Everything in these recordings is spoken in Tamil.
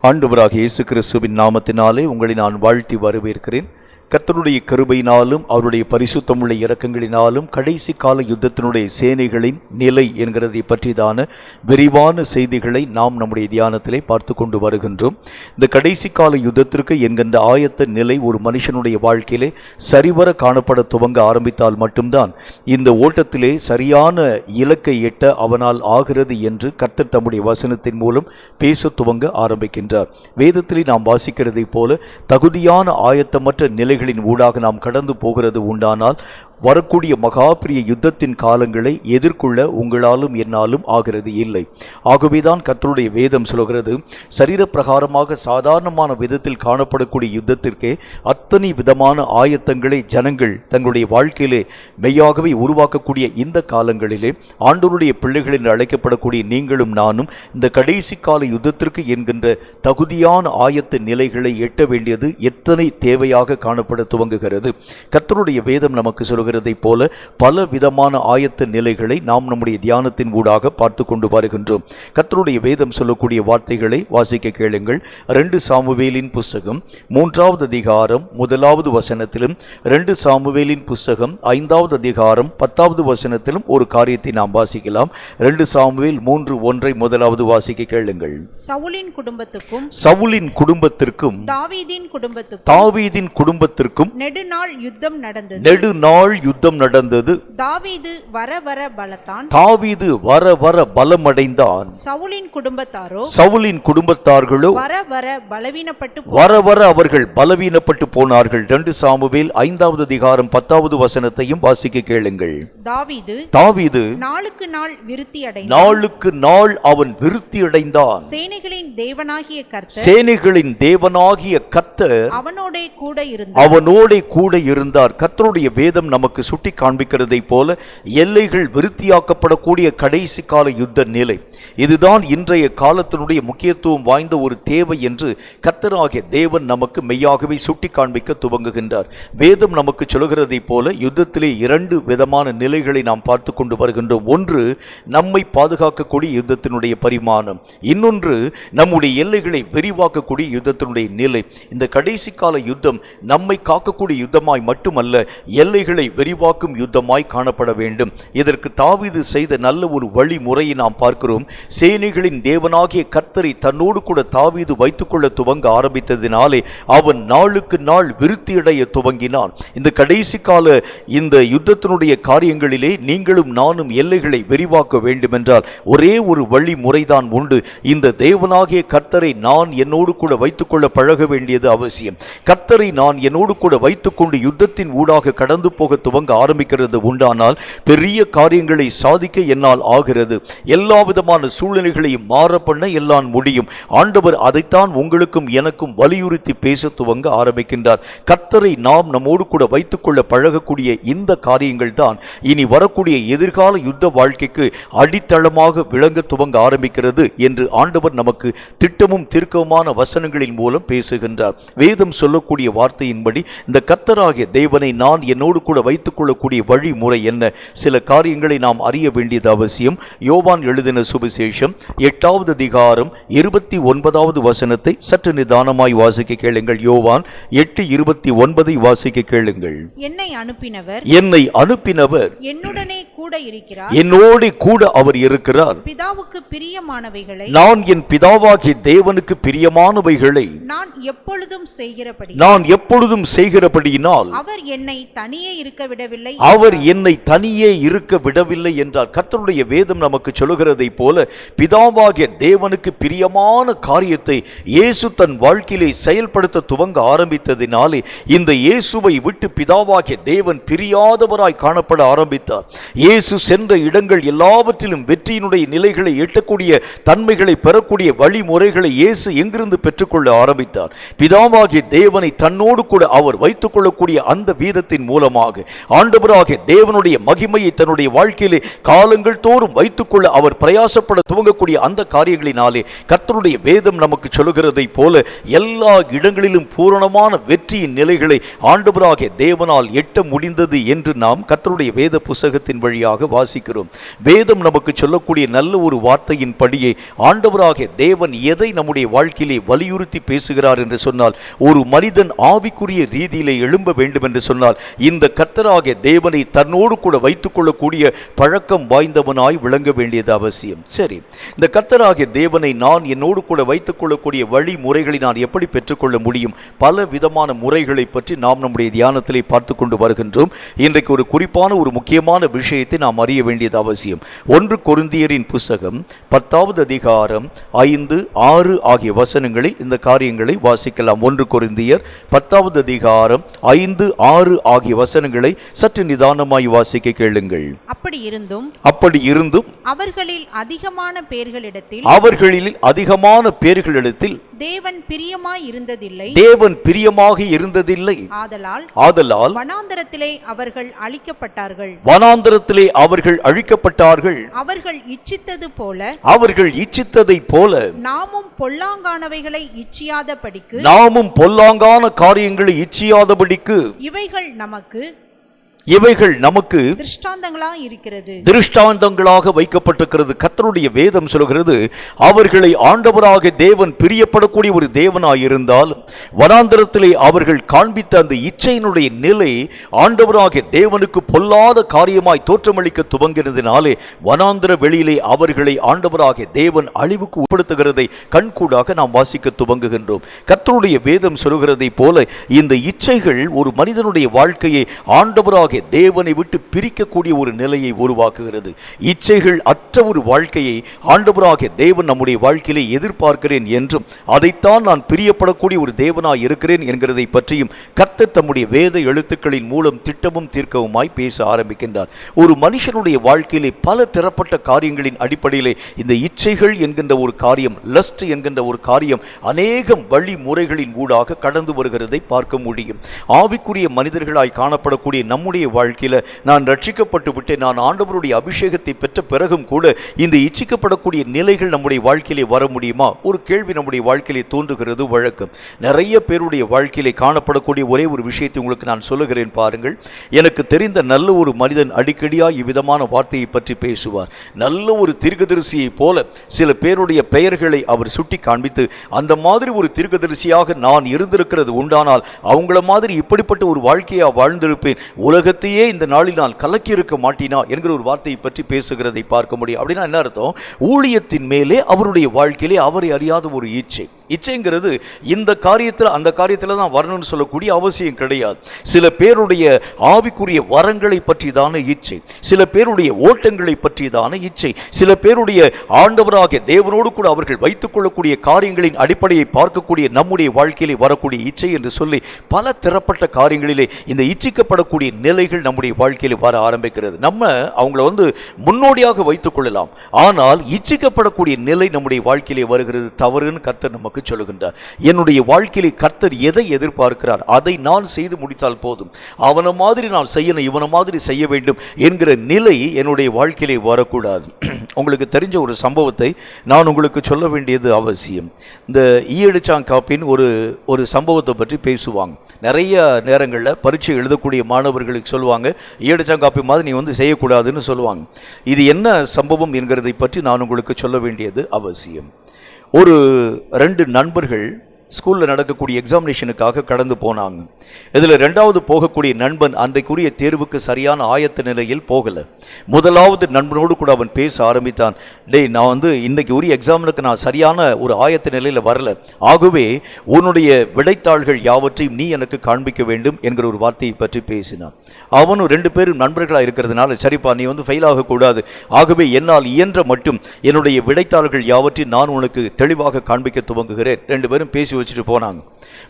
ஆண்டவராகிய இயேசு கிறிஸ்துவின் நாமத்தினாலே உங்களை நான் வாழ்த்தி வரவேற்கிறேன். கர்த்தருடைய கிருபையினாலும் அவருடைய பரிசுத்தமுள்ள இரக்கங்களினாலும் கடைசி கால யுத்தத்தினுடைய சேனைகளின் நிலை என்கிறதை பற்றிதான விரிவான செய்திகளை நாம் நம்முடைய தியானத்திலே பார்த்து கொண்டு வருகின்றோம். இந்த கடைசி கால யுத்தத்திற்கு என்கின்ற ஆயத்த நிலை ஒரு மனுஷனுடைய வாழ்க்கையிலே சரிவர காணப்பட துவங்க ஆரம்பித்தால் மட்டும்தான் இந்த ஓட்டத்திலே சரியான இலக்கை எட்ட அவனால் ஆகிறது என்று கர்த்தர் தம்முடைய வசனத்தின் மூலம் பேச துவங்க ஆரம்பிக்கின்றார். வேதத்திலே நாம் வாசிக்கிறதை போல தகுதியான ஆயத்தமற்ற நிலைகளின் ஊடாக நாம் கடந்து போகிறது உண்டானால் வரக்கூடிய மகாபிரிய யுத்தத்தின் காலங்களை எதிர்கொள்ள உங்களாலும் என்னாலும் ஆகிறது இல்லை. ஆகவேதான் கர்த்தருடைய வேதம் சொல்கிறது, சரீர பிரகாரமாக சாதாரணமான விதத்தில் காணப்படக்கூடிய யுத்தத்திற்கே அத்தனை விதமான ஆயத்தங்களை ஜனங்கள் தங்களுடைய வாழ்க்கையிலே மெய்யாகவே உருவாக்கக்கூடிய இந்த காலங்களிலே ஆண்டவருடைய பிள்ளைகள் என்று அழைக்கப்படக்கூடிய நீங்களும் நானும் இந்த கடைசி கால யுத்தத்திற்கு என்கின்ற தகுதியான ஆயத்த நிலைகளை எட்ட வேண்டியது எத்தனை தேவையாக காணப்பட துவங்குகிறது. கர்த்தருடைய வேதம் நமக்கு சொல்கிறது போல பல விதமான ஆயத்த நிலைகளை நாம் நம்முடைய தியானத்தின் ஊடாக பார்த்து கொண்டு வருகின்றோம். கர்த்தருடைய வேதம் சொல்லக்கூடிய வார்த்தைகளை வாசிக்க கேளுங்கள். 2 சாமுவேலின் புஸ்தகம் 3வது அதிகாரம் 1வது வசனத்திலும் 2 சாமுவேலின் புஸ்தகம் 5வது அதிகாரம் 10வது வசனத்திலும் ஒரு காரியத்தை நாம் வாசிக்கலாம். 2 சாமுவேல் 3:1 முதலாவது வாசிக்க கேளுங்கள். சவுலின் குடும்பத்திற்கும் தாவீதின் குடும்பத்திற்கும் நெடுநாள் யுத்தம் நடந்தது. தாவீது வர வர பலமடைந்தான். சவுலின் குடும்பத்தார்களோ வர வர அவர்கள் பலவீனப்பட்டு போனார்கள். 2 சாமுவேல் 5வது அதிகாரம் 10வது வசனத்தையும் வாசிக்க கேளுங்கள். தாவீது நாளுக்கு நாள் அவன் விருத்தி அடைந்தான். சேனைகளின் தேவனாகிய கர்த்தர் அவனோட கூட இருந்தார். கர்த்தருடைய வேதம் நமக்கு சுட்டி காண்பிக்கிறதை போல எல்லைகள் விருத்தியாக்கப்படக்கூடிய கடைசி கால யுத்த நிலை இதுதான் இன்றைய காலத்தினுடைய முக்கியத்துவம் வாய்ந்த ஒரு தேவை என்று கர்த்தராகிய தேவன் நமக்கு மெய்யாகவே சுட்டி காண்பிக்க துவங்குகின்றார். வேதம் நமக்கு சொல்கிறதை போல யுத்தத்திலே 2 விதமான நிலைகளை நாம் பார்த்து கொண்டு வருகின்றோம். ஒன்று நம்மை பாதுகாக்கக்கூடிய யுத்தத்தினுடைய பரிமாணம், இன்னொன்று நம்முடைய எல்லைகளை விரிவாக்கக்கூடிய யுத்தத்தினுடைய நிலை. இந்த கடைசி கால யுத்தம் நம்மை காக்கக்கூடிய யுத்தமாய் மட்டுமல்ல, எல்லைகளை விரிவாக்கும் யுத்தமாய் காணப்பட வேண்டும். இதற்கு தாவீது செய்த நல்ல ஒரு வழிமுறையை நாம் பார்க்கிறோம். சேனைகளின் தேவனாகிய கர்த்தரை தன்னோடு கூட தாவீது வைத்துக் கொள்ள துவங்க ஆரம்பித்ததினாலே அவன் நாளுக்கு நாள் விருத்தியடைய துவங்கினான். இந்த கடைசி கால இந்த யுத்தத்தினுடைய காரியங்களிலே நீங்களும் நானும் எல்லைகளை விரிவாக்க வேண்டும் என்றால் ஒரே ஒரு வழிமுறைதான் உண்டு. இந்த தேவனாகிய கர்த்தரை நான் என்னோடு கூட வைத்துக் கொள்ள பழக வேண்டியது அவசியம். கர்த்தரை நான் என்னோடு கூட வைத்துக் கொண்டு யுத்தத்தின் ஊடாக கடந்து போக துவங்க ஆரம்பிக்கிறது உண்டானால் பெரிய காரியங்களை சாதிக்க என்னால் ஆகிறது. எல்லா விதமான சூழ்நிலைகளையும் மாற பண்ண எல்லாம் முடியும். ஆண்டவர் அதைத்தான் உங்களுக்கும் எனக்கும் வலியுறுத்தி பேச துவங்க ஆரம்பிக்கின்றார். கர்த்தரை நாம் நம்மோடு கூட வைத்துக் கொள்ள பழகக்கூடிய இந்த காரியங்கள் தான் இனி வரக்கூடிய எதிர்கால யுத்த வாழ்க்கைக்கு அடித்தளமாக விளங்க துவங்க ஆரம்பிக்கிறது என்று ஆண்டவர் நமக்கு திட்டமும் தீர்க்கமான வசனங்களின் மூலம் பேசுகின்றார். வேதம் சொல்லக்கூடிய வார்த்தையின்படி இந்த கர்த்தராகிய தேவனை நான் என்னோடு கூட வைத்துக் கொள்ளக்கூடிய வழிமுறை என்ன? சில காரியங்களை நாம் அறிய வேண்டியது அவசியம். யோவான் எழுதின சுவிசேஷம் 8வது அதிகாரம் 29வது வசனத்தை சற்று நிதானமாய் வாசிக்க கேளுங்கள். யோவான் 8:29 வாசிக்க கேளுங்கள். என்னை அனுப்பினவர் என்னோடு கூட அவர் இருக்கிறார். பிதாவுக்கு பிரியமானவைகளை நான் என் பிதாவாகிய தேவனுக்கு பிரியமானவைகளை நான் எப்பொழுதும் செய்கிறபடியினால் அவர் என்னை தனியே இருக்க விடவில்லை என்றார். கர்த்தருடைய வேதம் நமக்கு சொல்லுகிறதை போல பிதாவாகிய தேவனுக்கு பிரியமான காரியத்தை இயேசு தன் வாழ்க்கையிலே செயல்படுத்த துவங்க ஆரம்பித்ததினாலே இந்த இயேசுவை விட்டு பிதாவாகிய தேவன் பிரியாதவராய் காணப்பட ஆரம்பித்தார். இயேசு சென்ற இடங்கள் எல்லாவற்றிலும் வெற்றியினுடைய நிலைகளை எட்டக்கூடிய தன்மைகளை பெறக்கூடிய வழிமுறைகளை இயேசு எங்கிருந்து பெற்றுக்கொள்ள ஆரம்பித்தார்? பிதாவாகிய தேவனை தன்னோடு கூட அவர் வைத்துக் கொள்ளக்கூடிய அந்த வீதத்தின் மூலமாக ஆண்டவராகிய தேவனுடைய மகிமையை தன்னுடைய வாழ்க்கையிலே காலங்கள் தோறும் வைத்துக்கொள்ள அவர் பிரயாசப்பட துவங்கக்கூடிய அந்த காரியங்களினாலே கர்த்தருடைய வேதம் நமக்கு சொல்லுகிறதை போல எல்லா இடங்களிலும் பூரணமான வெற்றியின் நிலைகளை ஆண்டவராகிய தேவனால் எட்ட முடிந்தது என்று நாம் கர்த்தருடைய வேத புத்தகத்தின் வழியாக வாசிக்கிறோம். வேதம் நமக்கு சொல்லக்கூடிய நல்ல ஒரு வார்த்தையின் படியே ஆண்டவராகிய தேவன் எதை நம்முடைய வாழ்க்கையிலே வலியுறுத்தி பேசுகிறார் என்று சொன்னால், ஒரு மனிதன் ஆவிக்குரிய ரீதியிலே எழும்ப வேண்டும் என்று சொன்னால் இந்த கர்த்தராகிய தேவனை தன்னோடு கூட வைத்துக் கொள்ளக்கூடிய பழக்கம் வாய்ந்தவனாய் விளங்க வேண்டியது அவசியம். சரி, இந்த கர்த்தராகிய தேவனை நான் என்னோடு கூட வைத்துக் கொள்ளக்கூடிய வழிமுறைகளை நான் எப்படி பெற்றுக்கொள்ள முடியும்? பல விதமான முறைகளை பற்றி நாம் நம்முடைய தியானத்திலே பார்த்து கொண்டு வருகின்றோம். இன்றைக்கு ஒரு குறிப்பான ஒரு முக்கியமான விஷயத்தை நாம் அறிய வேண்டியது அவசியம். 1 கொரிந்தியரின் புத்தகம் 10வது அதிகாரம் 5, 6 ஆகிய வசனங்களில் இந்த காரியங்களை வாசிக்கலாம். 1 கொரிந்தியர் 10வது அதிகாரம் 5, 6 ஆகிய வசனங்களை சற்று நிதானமாய் வாசிக்க கேளுங்கள். அப்படி இருந்தும் அவர்களில் அதிகமான பேர்களிடத்தில் தேவன் பிரியமாக இருந்ததில்லை. ஆதலால் வனாந்தரத்திலே அவர்கள் அழிக்கப்பட்டார்கள். அவர்கள் இச்சித்ததைப் போல நாமும் பொல்லாங்கான காரியங்களை இச்சியாதபடிக்கு இவைகள் நமக்கு திருஷ்டாந்தங்களாக வைக்கப்பட்டிருக்கிறது. கர்த்தருடைய வேதம் சொல்கிறது, அவர்களை ஆண்டவராக தேவன் பிரியப்படக்கூடிய ஒரு தேவனாயிருந்தால் வனாந்தரத்திலே அவர்கள் காண்பித்த அந்த இச்சையினுடைய நிலை ஆண்டவராக தேவனுக்கு பொல்லாத காரியமாய் தோற்றமளிக்க துவங்கினதினாலே வனாந்தர வெளியிலே அவர்களை ஆண்டவராக தேவன் அழிவுக்கு உட்படுத்துகிறதை கண்கூடாக நாம் வாசிக்க துவங்குகின்றோம். கர்த்தருடைய வேதம் சொல்கிறதை போல இந்த இச்சைகள் ஒரு மனிதனுடைய வாழ்க்கையை ஆண்டவராக தேவனை விட்டு பிரிக்கக்கூடிய ஒரு நிலையை உருவாக்குகிறது. இச்சைகள் அற்ற ஒரு வாழ்க்கையை ஆண்டவராகிய தேவன் நம்முடைய வாழ்க்கையிலே எதிர்பார்க்கிறேன் என்றும் அதைத்தான் நான் பிரியப்படக்கூடிய ஒரு தேவனாய் இருக்கிறேன் என்கிறதை பற்றியும் கர்த்தர் தம்முடைய வேத எழுத்துக்களின் மூலம் திட்டமும் தீர்க்கவுமாய் பேச ஆரம்பிக்கின்றார். ஒரு மனுஷனுடைய வாழ்க்கையிலே பல தரப்பட்ட காரியங்களின் அடிப்படையிலே இந்த இச்சைகள் என்கின்ற ஒரு காரியம், லஸ்ட் என்கின்ற ஒரு காரியம் அநேகம் வழிமுறைகளின் ஊடாக கடந்து வருகிறதை பார்க்க முடியும். ஆவிக்குரிய மனிதர்களாய் காணப்படக்கூடிய நம்முடைய வாழ்க்கையில நான் ரட்சிக்கப்பட்டு விட்டேன், நான் ஆண்டவருடைய அபிஷேகத்தை பெற்ற பிறகும் கூட இந்த இச்சிக்கப்படக்கூடிய நிலைகள் நம்முடைய வாழ்க்கையிலே வர முடியுமா? ஒரு கேள்வி நம்முடைய வாழ்க்கையிலே தோன்றுகிறது வழக்கம். நிறைய பேருடைய வாழ்க்கையிலே காணப்படக்கூடிய ஒரே ஒரு விஷயத்தை உங்களுக்கு நான் சொல்லுகிறேன் பாருங்கள். எனக்கு தெரிந்த நல்ல ஒரு மனிதன் அடிக்கடியா இவ்விதமான வார்த்தையை பற்றி பேசுவார். நல்ல ஒரு தீர்க்கதரிசியை போல சில பேருடைய பெயர்களை அவர் சுட்டி காண்பித்து, அந்த மாதிரி ஒரு தீர்க்கதரிசியாக நான் இருந்திருக்கிறது உண்டானால் அவங்கள மாதிரி இப்படிப்பட்ட ஒரு வாழ்க்கையா வாழ்ந்திருப்பேன், உலகத்தையே இந்த நாளில் நான் கலக்கி இருக்க மாட்டினா என்கிற ஒரு வார்த்தையை பற்றி பேசுகிறதை பார்க்க முடியும். அப்படின்னா என்ன அர்த்தம்? ஊழியத்தின் மேலே அவருடைய வாழ்க்கையிலே அவரை அறியாத ஒரு இச்சைங்கிறது இந்த காரியத்தில் அந்த காரியத்தில் தான் வரணும்னு சொல்லக்கூடிய அவசியம் கிடையாது. சில பேருடைய ஆவிக்குரிய வரங்களை பற்றிதான இச்சை, சில பேருடைய ஓட்டங்களை பற்றிதான இச்சை, சில பேருடைய ஆண்டவராகிய தேவனோடு கூட அவர்கள் வைத்துக் கொள்ளக்கூடிய காரியங்களின் அடிப்படையை பார்க்கக்கூடிய நம்முடைய வாழ்க்கையிலே வரக்கூடிய இச்சை என்று சொல்லி பல தரப்பட்ட காரியங்களிலே இந்த இச்சிக்கப்படக்கூடிய நிலைகள் நம்முடைய வாழ்க்கையில் வர ஆரம்பிக்கிறது. நம்ம அவங்கள முன்னோடியாக வைத்துக் கொள்ளலாம், ஆனால் இச்சிக்கப்படக்கூடிய நிலை நம்முடைய வாழ்க்கையிலே வருகிறது தவறுன்னு கர்த்தர் நமக்கு சொல்லுகின்றார். என்னுடைய வாழ்க்கையிலே கர்த்தர் எதை எதிர்பார்க்கிறார் அதை நான் செய்து முடித்தால் போதும், அவனை மாதிரி நான் செய்யணும், இவனை மாதிரி செய்ய வேண்டும் என்கிற நிலை என்னுடைய வாழ்க்கையிலே வரக்கூடாது. உங்களுக்கு தெரிஞ்ச ஒரு சம்பவத்தை நான் உங்களுக்கு சொல்ல வேண்டியது அவசியம். இந்த ஈயடிச்சாங்காப்பின் ஒரு சம்பவத்தை பற்றி பேசுவாங்க. நிறைய நேரங்களில் பரீட்சை எழுதக்கூடிய மாணவர்களுக்கு சொல்லுவாங்க, ஈயடிச்சாங்காப்பி மாதிரி நீ செய்யக்கூடாதுன்னு சொல்லுவாங்க. இது என்ன சம்பவம் என்கிறதை பற்றி நான் உங்களுக்கு சொல்ல வேண்டியது அவசியம். ஒரு 2 நண்பர்கள் ஸ்கூலில் நடக்கக்கூடிய எக்ஸாமினேஷனுக்காக கடந்து போனாங்க. இதில் 2வது போகக்கூடிய நண்பன் அன்றைக்குரிய தேர்வுக்கு சரியான ஆயத்த நிலையில் போகலை. முதலாவது நண்பனோடு கூட அவன் பேச ஆரம்பித்தான். டேய், நான் இன்னைக்கு உரிய எக்ஸாமினுக்கு நான் சரியான ஒரு ஆயத்த நிலையில் வரல, ஆகவே உன்னுடைய விடைத்தாள்கள் யாவற்றையும் நீ எனக்கு காண்பிக்க வேண்டும் என்கிற ஒரு வார்த்தையை பற்றி பேசினான். அவனும் 2 பேரும் நண்பர்களாக இருக்கிறதுனால, சரிப்பா நீ ஃபெயில் ஆகக்கூடாது, ஆகவே என்னால் இயன்ற மட்டும் என்னுடைய விடைத்தாள்கள் யாவற்றையும் நான் உனக்கு தெளிவாக காண்பிக்க துவங்குகிறேன். 2 பேரும் பேசி வச்சுட்டு போனாங்க.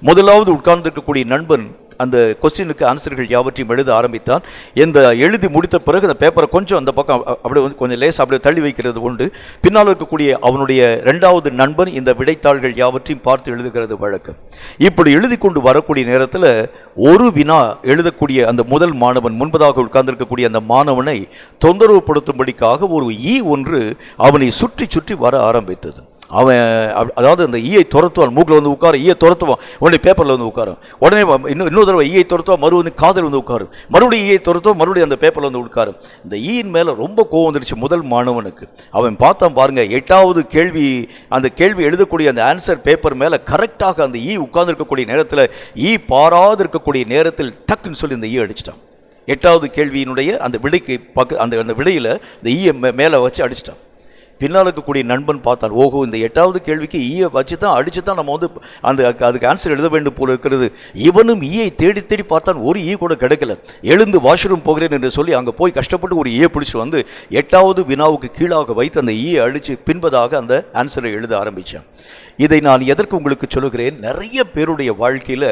முதலாவது உட்கார்ந்து இருக்கக்கூடிய நண்பன் அந்த கொஸ்டினுக்கு ஆன்சர்கள் யாவற்றையும் எழுத ஆரம்பித்தான். இந்த எழுதி முடித்த பிறகு அந்த பேப்பரை கொஞ்சம் அந்த பக்கம் அப்படியே கொஞ்சம் லேசாக அப்படியே தள்ளி வைக்கிறது உண்டு. பின்னால் இருக்கக்கூடிய அவனுடைய இரண்டாவது நண்பன் இந்த விடைத்தாள்கள் யாவற்றையும் பார்த்து எழுதுகிறது வழக்கம். இப்படி எழுதி கொண்டு வரக்கூடிய நேரத்தில் ஒரு வினா எழுதக்கூடிய அந்த முதல் மாணவன், முன்பதாக உட்கார்ந்திருக்கக்கூடிய அந்த மாணவனை தொந்தரவுப்படுத்தும்படிக்காக ஒரு ஒன்று அவனை சுற்றி சுற்றி வர ஆரம்பித்தது. அவன் அதாவது அந்த ஈயை துரத்துவான், மூக்கில் வந்து உட்கார ஈயை துரத்துவான், உடனே பேப்பரில் வந்து உட்காரும், உடனே இன்னொரு தடவை ஈயை துரத்துவான், மறுபடியும் காதில் வந்து உட்காரும், மறுபடியும் ஈயை துரத்துவான், மறுபடியும் அந்த பேப்பரில் வந்து உட்காரும். இந்த ஈயின் மேலே ரொம்ப கோவம் வந்துடுச்சு முதல் மாணவனுக்கு. அவன் பார்த்தான் பாருங்க, 8வது கேள்வி, அந்த கேள்வி எழுதக்கூடிய அந்த ஆன்சர் பேப்பர் மேலே கரெக்டாக அந்த ஈ உட்கார்ந்துருக்கக்கூடிய நேரத்தில், ஈ பாராது இருக்கக்கூடிய நேரத்தில் டக்குன்னு சொல்லி இந்த ஈ அடிச்சிட்டான். 8வது கேள்வியினுடைய அந்த விடைக்கு அந்த விடையில் இந்த ஈயை மேலே வச்சு அடிச்சிட்டான். பின்னால் இருக்கக்கூடிய நண்பன் பார்த்தான், ஓஹோ இந்த 8வது கேள்விக்கு ஈயை வச்சு தான் அடிச்சு தான் நம்ம வந்து அதுக்கு ஆன்சர் எழுத வேண்டும் போல இருக்கிறது. இவனும் ஈயை தேடி தேடி பார்த்தான், ஒரு ஈ கூட கிடைக்கல. எழுந்து வாஷ்ரூம் போகிறேன் என்று சொல்லி அங்கே போய் கஷ்டப்பட்டு ஒரு ஈயை பிடிச்சிட்டு வந்து 8வது வினாவுக்கு கீழாக வைத்து அந்த ஈயை அடித்து பின்பதாக அந்த ஆன்சரை எழுத ஆரம்பித்தான். இதை நான் எதற்கு உங்களுக்கு சொல்லுகிறேன், நிறைய பேருடைய வாழ்க்கையில்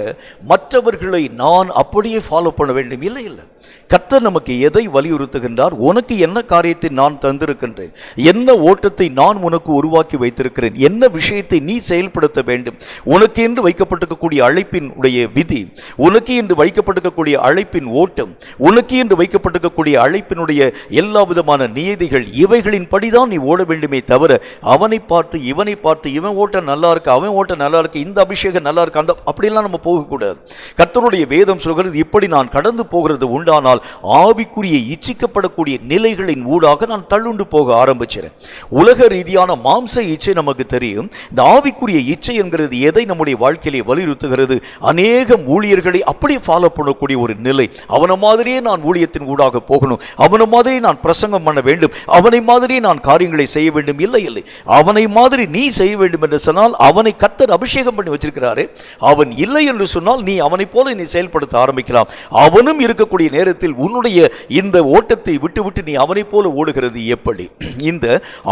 மற்றவர்களை நான் அப்படியே ஃபாலோ பண்ண வேண்டும், இல்லை இல்லை. கர்த்தர் நமக்கு எதை வலியுறுத்துகின்றார், உனக்கு என்ன காரியத்தை நான் தந்திருக்கின்றேன், என்ன ஓட்டத்தை நான் உனக்கு உருவாக்கி வைத்திருக்கிறேன், என்ன விஷயத்தை நீ செயல்படுத்த வேண்டும், உனக்கு என்று வைக்கப்பட்டிருக்கக்கூடிய அழைப்பின் உடைய விதி, உனக்கு என்று வைக்கப்பட்டிருக்கக்கூடிய அழைப்பின் ஓட்டம், உனக்கு என்று வைக்கப்பட்டிருக்கக்கூடிய அழைப்பினுடைய எல்லா விதமான நியதிகள், இவைகளின் படிதான் நீ ஓட வேண்டுமே தவிர அவனை பார்த்து இவனை பார்த்து இவன் ஓட்ட நல்லா இருக்கு, அவன் ஓட்ட நல்லா இருக்கு, இந்த அபிஷேகம் நல்லா இருக்கு, அந்த அப்படியெல்லாம் நம்ம போகக்கூடாது. கர்த்தருடைய வேதம் சொல்கிறது, இப்படி நான் கடந்து போகிறது உண்டானால் ஆவிக்குரிய இச்சிக்கப்படக்கூடிய நிலைகளின் ஊடாக நான் தள்ளுண்டு போக ஆரம்பிச்சிறேன். உலக ரீதியான மாம்ச இச்சை நமக்கு தெரியும். இந்த ஆவிக்குரிய இச்சை என்கிறது எதை நம்முடைய வாழ்க்கையிலே வலியுறுத்துகிறது, அநேக ஊழியர்களை அப்படியே ஃபாலோ பண்ணக்கூடிய ஒரு நிலை. அவனை மாதிரியே நான் ஊழியத்தின் ஊடாக போகணும், அவனை மாதிரியே நான் பிரசங்கம் பண்ண வேண்டும், அவனை மாதிரியே நான் காரியங்களை செய்ய வேண்டும். இல்லை இல்லை, அவனை மாதிரி நீ செய்ய வேண்டும் என்று சொன்னால் அவனை கர்த்தர் அபிஷேகம் பண்ணி வச்சிருக்கிறாரே, அவன் இல்லை என்று சொன்னால் நீ அவனை போல நீ செயல்படுத்த ஆரம்பிக்கலாம். அவனும் இருக்கக்கூடிய நேரத்தில் உன்னுடைய இந்த ஓட்டத்தை விட்டு விட்டு நீ அவனை போல ஓடுகிறது எப்படி? இந்த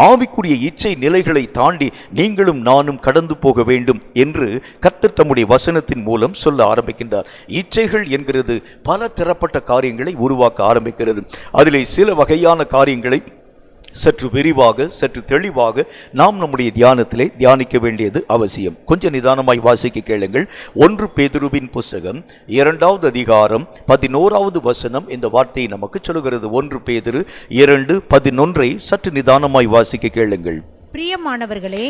ஆவிக்குரிய இச்சை நிலைகளை தாண்டி நீங்களும் நானும் கடந்து போக வேண்டும் என்று கர்த்தர் தம்முடைய வசனத்தின் மூலம் சொல்ல ஆரம்பிக்கின்றார். இச்சைகள் என்கிறது பல தரப்பட்ட காரியங்களை உருவாக்க ஆரம்பிக்கிறது. அதிலே சில வகையான காரியங்களை சற்று விரிவாக சற்று தெளிவாக நாம் நம்முடைய தியானத்திலே தியானிக்க வேண்டியது அவசியம். கொஞ்சம் நிதானமாய் வாசிக்க கேளுங்கள். 1 பேதுருவின் புஸ்தகம் 2வது அதிகாரம் 11வது வசனம் இந்த வார்த்தையை நமக்கு சொல்லுகிறது. 1 பேதுரு 2:11 சற்று நிதானமாய் வாசிக்க கேளுங்கள். பிரியமானவர்களே,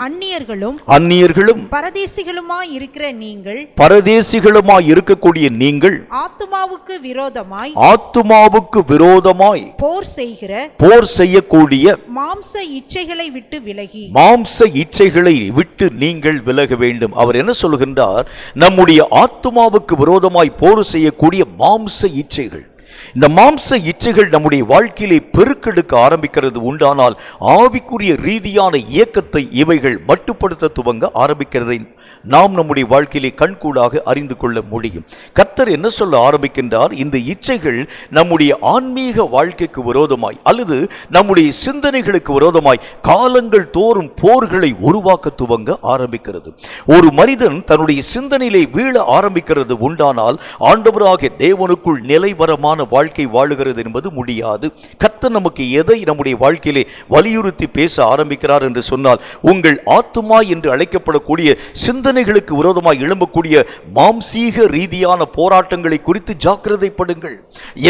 அந்நியர்களும் பரதேசிகளுமாய் இருக்கிற நீங்கள், பரதேசிகளுமாய் இருக்கக்கூடிய நீங்கள், ஆத்துமாவுக்கு விரோதமாய் போர் செய்யக்கூடிய மாம்ச இச்சைகளை விட்டு நீங்கள் விலக வேண்டும். அவர் என்ன சொல்லுகின்றார்? நம்முடைய ஆத்துமாவுக்கு விரோதமாய் போர் செய்யக்கூடிய மாம்ச இச்சைகள். இந்த மாம்ச இச்சைகள் நம்முடைய வாழ்க்கையிலே பெருக்கெடுக்க ஆரம்பிக்கிறது உண்டானால் ஆவிக்குரிய ரீதியான இயக்கத்தை இவைகள் மட்டுப்படுத்த துவங்க ஆரம்பிக்கிறதை நாம் நம்முடைய வாழ்க்கையிலே கண்கூடாக அறிந்து கொள்ள முடியும். கர்த்தர் என்ன சொல்ல ஆரம்பிக்கின்றார்? இந்த இச்சைகள் நம்முடைய ஆன்மீக வாழ்க்கைக்கு விரோதமாய் அல்லது நம்முடைய சிந்தனைகளுக்கு விரோதமாய் காலங்கள் தோறும் போர்களை உருவாக்க துவங்க ஆரம்பிக்கிறது. ஒரு மனிதன் தன்னுடைய சிந்தனையிலே வீழ ஆரம்பிக்கிறது உண்டானால் ஆண்டவராகிய தேவனுக்குள் நிலைவரமான வாழ்க்கை வாழுகிறது என்பது முடியாது. கர்த்தர் நமக்கு எதை நம்முடைய வாழ்க்கையிலே வலியுறுத்தி பேச ஆரம்பிக்கிறார் என்று சொன்னால், உங்கள் ஆத்துமா என்று அழைக்கப்படக்கூடிய சிந்தனைகளுக்கு விரோதமாய் எழும்பக்கூடிய மாம்சீக ரீதியான போராட்டங்களை குறித்து ஜாக்கிரதைப்படுங்கள்.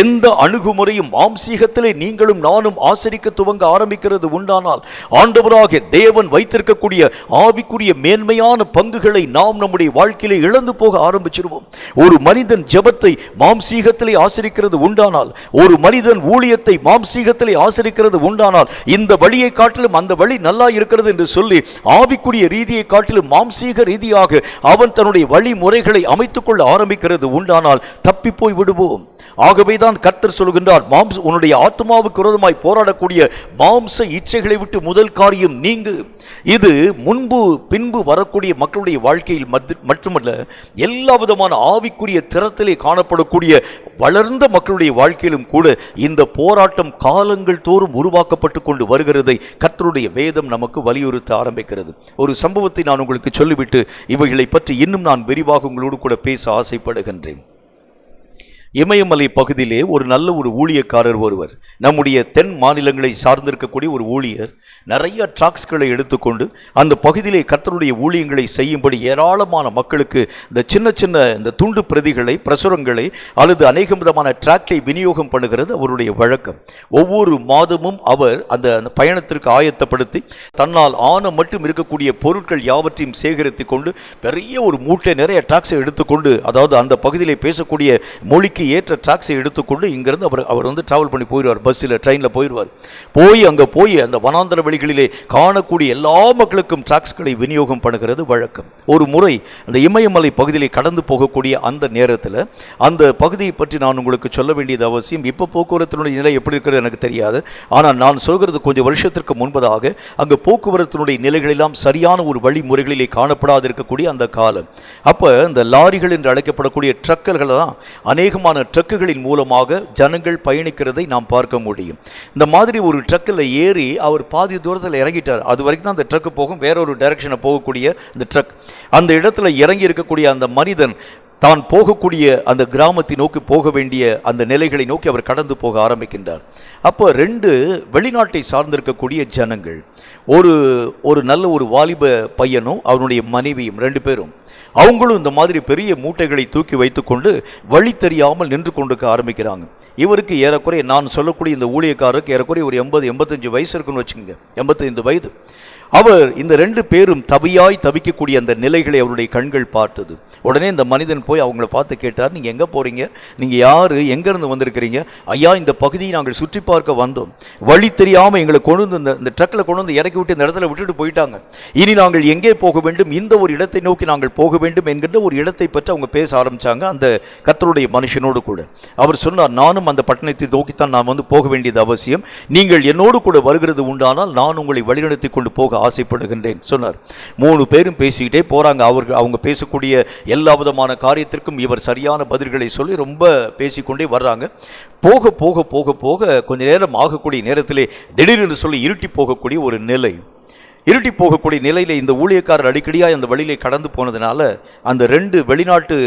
எந்த அணுகுமுறையும் மாம்சீகத்திலே நீங்களும் நானும் ஆசரிக்க துவங்க ஆரம்பிக்கிறது உண்டானால் ஆண்டவராகிய தேவன் வைத்திருக்கக்கூடிய ஆவிக்குரிய மேன்மையான பங்குகளை நாம் நம்முடைய வாழ்க்கையிலே இழந்து போக ஆரம்பிச்சிருவோம். ஒரு மனிதன் ஜெபத்தை மாம்சீகத்திலே ஆசரிக்கிறது உண்டானால், ஒரு மனிதன் ஊழியத்தை மாம்சீகத்திலே ஆசரிக்கிறது உண்டானால், இந்த வழியை காட்டிலும் அந்த வழி நல்லா இருக்கிறது என்று சொல்லி ஆவிக்குரிய ரீதியை காட்டிலும் மாம்சீக ரீதியாக அவன் தன்னுடைய வழிமுறைகளை அமைத்துக் கொள்ள ஆரம்பிக்கிறது உண்டானால் தப்பி போய் விடுவோம். ஆகவேதான் கர்த்தர் சொல்கின்றார், உன்னுடைய ஆத்மாவுக்கு விரோதமாய் போராடக்கூடிய மாம்ச இச்சைகளை விட்டு முதல் காரியம் நீங்கு. இது முன்பு பின்பு வரக்கூடிய மக்களுடைய வாழ்க்கையில் மட்டுமல்ல, எல்லா விதமான ஆவிக்குரிய திறத்திலே காணப்படக்கூடிய வளர்ந்த மக்களுடைய வாழ்க்கையிலும் கூட இந்த போராட்டம் காலங்கள் தோறும் உருவாக்கப்பட்டு கொண்டு வருகிறதை கர்த்தருடைய வேதம் நமக்கு வலியுறுத்த ஆரம்பிக்கிறது. ஒரு சம்பவத்தை நான் உங்களுக்கு சொல்லிவிட்டு இவைகளை பற்றி இன்னும் நான் விரிவாக உங்களோடு கூட பேச ஆசைப்படுகின்றேன். இமயமலை பகுதியிலே ஒரு நல்ல ஒரு ஊழியக்காரர் ஒருவர், நம்முடைய தென் மாநிலங்களை சார்ந்திருக்கக்கூடிய ஒரு ஊழியர், நிறைய டிராக்ஸ்களை எடுத்துக்கொண்டு அந்த பகுதியிலே கர்த்தருடைய ஊழியங்களை செய்யும்படி ஏராளமான மக்களுக்கு இந்த சின்ன சின்ன இந்த துண்டு பிரதிகளை, பிரசுரங்களை அல்லது அநேக விதமான டிராக்டை விநியோகம் பண்ணுகிறது அவருடைய வழக்கம். ஒவ்வொரு மாதமும் அவர் அந்த பயணத்திற்கு ஆயத்தப்படுத்தி தன்னால் ஆன மட்டும் இருக்கக்கூடிய பொருட்கள் யாவற்றையும் சேகரித்து கொண்டு பெரிய ஒரு மூட்டை நிறைய டிராக்ஸை எடுத்துக்கொண்டு, அதாவது அந்த பகுதியிலே பேசக்கூடிய மொழிக்கு ஏற்ற டிராக்ஸை எடுத்துக்கொண்டு இங்கிருந்து அவர் வந்து டிராவல் பண்ணி போயிடுவார். பஸ்ஸில், ட்ரெயினில் போயிடுவார். அங்கே போய் அந்த வனாந்தர வெளிகளிலே காணக்கூடிய எல்லா மக்களுக்கும் டிராக்ஸ்களை விநியோகம் பண்ணுகிறது வழக்கம். ஒரு முறை அந்த இமயமலை பகுதியிலே கடந்து போகக்கூடிய அந்த நேரத்தில் அந்த பகுதியை பற்றி நான் உங்களுக்கு சொல்ல வேண்டியது அவசியம். இப்போ போக்குவரத்தினுடைய நிலை எப்படி இருக்கிறது எனக்கு தெரியாது. ஆனால் நான் சொல்கிறது கொஞ்சம் வருஷத்திற்கு முன்பதாக அங்கே போக்குவரத்தினுடைய நிலைகளெல்லாம் சரியான ஒரு வழிமுறைகளிலே காணப்படாது இருக்கக்கூடிய அந்த காலம். அப்போ இந்த லாரிகள் என்று அழைக்கப்படக்கூடிய ட்ரக்குகள் தான் அநேகமான ட்ரக்குகளின் மூலமாக ஜனங்கள் பயணிக்கிறதை நாம் பார்க்க முடியும். இந்த மாதிரி ஒரு ட்ரக்கில் ஏறி அவர் பாதி தூரத்தில் இறங்கிட்டார். அது வரைக்கும் தான் அந்த ட்ரக்கு போகும், வேறொரு டைரக்ஷனை போகக்கூடிய இந்த ட்ரக். அந்த இடத்துல இறங்கி இருக்கக்கூடிய அந்த மனிதன் தான் போகக்கூடிய அந்த கிராமத்தை நோக்கி போக வேண்டிய அந்த நிலைகளை நோக்கி அவர் கடந்து போக ஆரம்பிக்கின்றார். அப்போ 2 வெளிநாட்டை சார்ந்திருக்கக்கூடிய ஜனங்கள், ஒரு நல்ல ஒரு வாலிப பையனும் அவனுடைய மனைவியும் 2 பேரும், அவங்களும் இந்த மாதிரி பெரிய மூட்டைகளை தூக்கி வைத்துக்கொண்டு வழி தெரியாமல் நின்று கொண்டு ஆரம்பிக்கிறாங்க. இவருக்கு ஏறக்குறைய, நான் சொல்லக்கூடிய இந்த ஊழியக்காரருக்கு ஏறக்குறைய ஒரு 80-85 வயசு இருக்குன்னு வச்சுக்கோங்க, 85 வயது. அவர் இந்த 2 பேரும் தவிக்கக்கூடிய அந்த நிலைகளை அவருடைய கண்கள் பார்த்தது. உடனே இந்த மனிதன் போய் அவங்கள பார்த்து கேட்டார், நீங்கள் எங்கே போகிறீங்க, நீங்கள் யார், எங்கேருந்து வந்திருக்கிறீங்க? ஐயா, இந்த பகுதியை நாங்கள் சுற்றி பார்க்க வந்தோம், வழி தெரியாமல் எங்களை கொண்டு வந்து இந்த ட்ரக்கில் கொண்டு வந்து இறக்கி விட்டு இந்த இடத்துல விட்டுட்டு போயிட்டாங்க. இனி நாங்கள் எங்கே போக வேண்டும், இந்த ஒரு இடத்தை நோக்கி நாங்கள் போக வேண்டும் என்கின்ற ஒரு இடத்தை பற்றி அவங்க பேச ஆரம்பித்தாங்க அந்த கர்த்தருடைய மனுஷனோடு கூட. அவர் சொன்னார், நானும் அந்த பட்டணத்தை நோக்கித்தான் நான் வந்து போக வேண்டியது அவசியம், நீங்கள் என்னோடு கூட வருகிறது உண்டானால் நான் உங்களை வழிநடத்தி கொண்டு போக ஆசைப்படுகின்றேன் சொன்னார். 3 பேரும் பேசிக்கிட்டே போறாங்க. அவங்க பேசக்கூடிய எல்லா விதமான காரியத்திற்கும் இவர் சரியான பதில்களை சொல்லி ரொம்ப பேசிக்கொண்டே வர்றாங்க. போக போக போக போக கொஞ்ச நேரம் ஆகக்கூடிய நேரத்திலே திடீரென்று சொல்லி இருட்டி போகக்கூடிய ஒரு நிலை. இருட்டி போகக்கூடிய நிலையில இந்த ஊழியக்காரர் அடிக்கடியாக அந்த வழியிலே கடந்து போனதுனால அந்த 2 வெளிநாட்டு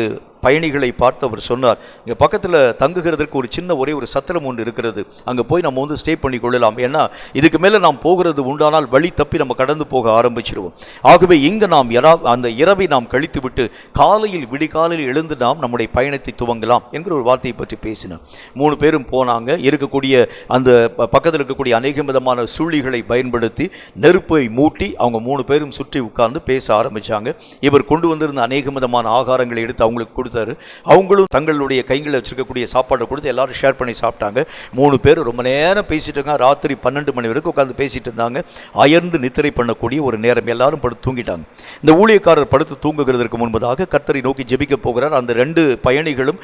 பயணிகளை பார்த்து அவர் சொன்னார், இங்கே பக்கத்தில் தங்குகிறதுக்கு ஒரு சின்ன ஒரு சத்திரம் ஒன்று இருக்கிறது, அங்கே போய் நம்ம வந்து ஸ்டே பண்ணி கொள்ளலாம். ஏன்னா இதுக்கு மேலே நாம் போகிறது உண்டானால் வழி தப்பி நம்ம கடந்து போக ஆரம்பிச்சிருவோம். ஆகவே இங்கே நாம் அந்த இரவை நாம் கழித்து விட்டு காலையில் விடிகாலையில் எழுந்து நாம் நம்முடைய பயணத்தை துவங்கலாம் என்கிற ஒரு வார்த்தையை பற்றி பேசினார். 3 பேரும் போனாங்க. இருக்கக்கூடிய அந்த பக்கத்தில் இருக்கக்கூடிய அநேக விதமான சூழிகளை பயன்படுத்தி நெருப்பை மூட்டி அவங்க 3 பேரும் சுற்றி உட்கார்ந்து பேச ஆரம்பித்தாங்க. இவர் கொண்டு வந்திருந்த அநேக விதமான ஆகாரங்களை எடுத்து அவங்களுக்கு கொடுத்தாரு. அவங்களும் தங்களுடைய கைகளில் வச்சிருக்கக்கூடிய சாப்பாடை கொடுத்து எல்லாரும் ஷேர் பண்ணி சாப்பிட்டாங்க. 3 பேர் ரொம்ப நேரம் பேசிட்டு இருக்காங்க. ராத்திரி 12 மணி வரைக்கும் உட்காந்து பேசிட்டு இருந்தாங்க. அயர்ந்து நித்திரை பண்ணக்கூடிய ஒரு நேரம், எல்லாரும் படுத்து தூங்கிட்டாங்க. இந்த ஊழியக்காரர் படுத்து தூங்குகிறதற்கு முன்பதாக கர்த்தரை நோக்கி ஜெபிக்க போகிறார். அந்த 2 பயணிகளும்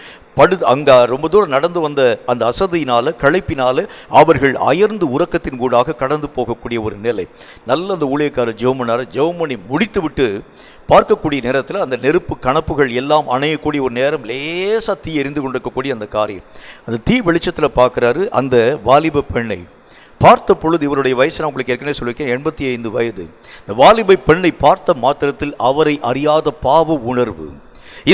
அங்க ரொம்ப தூரம் நடந்து வந்த அந்த அசதியினால, களைப்பினால அவர்கள் அயர்ந்து உறக்கத்தின் கூடாக கடந்து போகக்கூடிய ஒரு நிலை. நல்ல அந்த ஊழியக்காரர் ஜெபம் பண்ணி முடித்து விட்டு பார்க்கக்கூடிய நேரத்தில் அந்த நெருப்பு கணப்புகள் எல்லாம் அணையக்கூடிய ஒரு நேரம், லேசாக தீ எரிந்து கொண்டிருக்கக்கூடிய அந்த காரியம். அந்த தீ வெளிச்சத்தில் பார்க்குறாரு அந்த வாலிப பெண்ணை. பார்த்த பொழுது இவருடைய வயசு நான் உங்களுக்கு ஏற்கனவே சொல்லியிருக்கேன், 85 வயது. இந்த வாலிப பெண்ணை பார்த்த மாத்திரத்தில் அவரை அறியாத பாவ உணர்வு,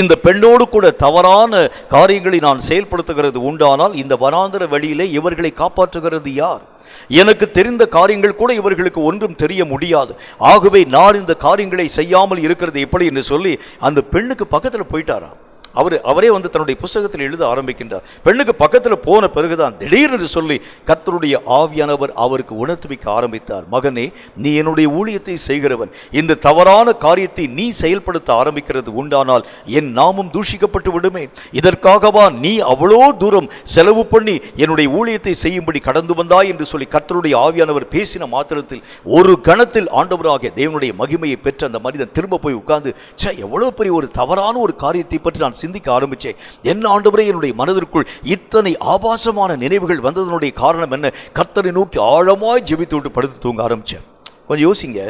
இந்த பெண்ணோடு கூட தவறான காரியங்களை நான் செயல்படுத்துகிறது உண்டானால் இந்த வனாந்தர வழியிலே இவர்களை காப்பாற்றுகிறது யார்? எனக்கு தெரிந்த காரியங்கள் கூட இவர்களுக்கு ஒன்றும் தெரிய முடியாது. ஆகவே நான் இந்த காரியங்களை செய்யாமல் இருக்கிறது எப்படி என்று சொல்லி அந்த பெண்ணுக்கு பக்கத்தில் போயிட்டாராம். அவரே வந்து தன்னுடைய புத்தகத்தில் எழுத ஆரம்பிக்கின்றார். பெண்ணுக்கு பக்கத்தில் போன பிறகுதான் திடீரென்று சொல்லி கர்த்தருடைய ஆவியானவர் அவருக்கு உணர்த்துவிக்க ஆரம்பித்தார். மகனே, நீ என்னுடைய ஊழியத்தை செய்கிறவன், இந்த தவறான காரியத்தை நீ செயல்படுத்த ஆரம்பிக்கிறது உண்டானால் என் நாமம் தூஷிக்கப்பட்டு விடுமே. இதற்காகவா நீ அவ்வளோ தூரம் செலவு பண்ணி என்னுடைய ஊழியத்தை செய்யும்படி கடந்து வந்தாய் என்று சொல்லி கர்த்தருடைய ஆவியானவர் பேசின மாத்திரத்தில் ஒரு கணத்தில் ஆண்டவராகிய தேவனுடைய மகிமையை பெற்ற அந்த மனிதன் திரும்ப போய் உட்கார்ந்து, எவ்வளவு பெரிய ஒரு தவறான ஒரு காரியத்தை பற்றி நான் சிந்திக்க ஆரம்பிச்சேன். என்ன ஆண்டவரே, என்னுடைய மனதிற்குள் இத்தனை ஆபாசமான நினைவுகள் வந்ததனுடைய காரணம் என்ன? கர்த்தரை நோக்கி ஆழமாய் ஜெபித்து விட்டு படுத்து தூங்க ஆரம்பிச்சேன். கொஞ்சம் யோசிங்க,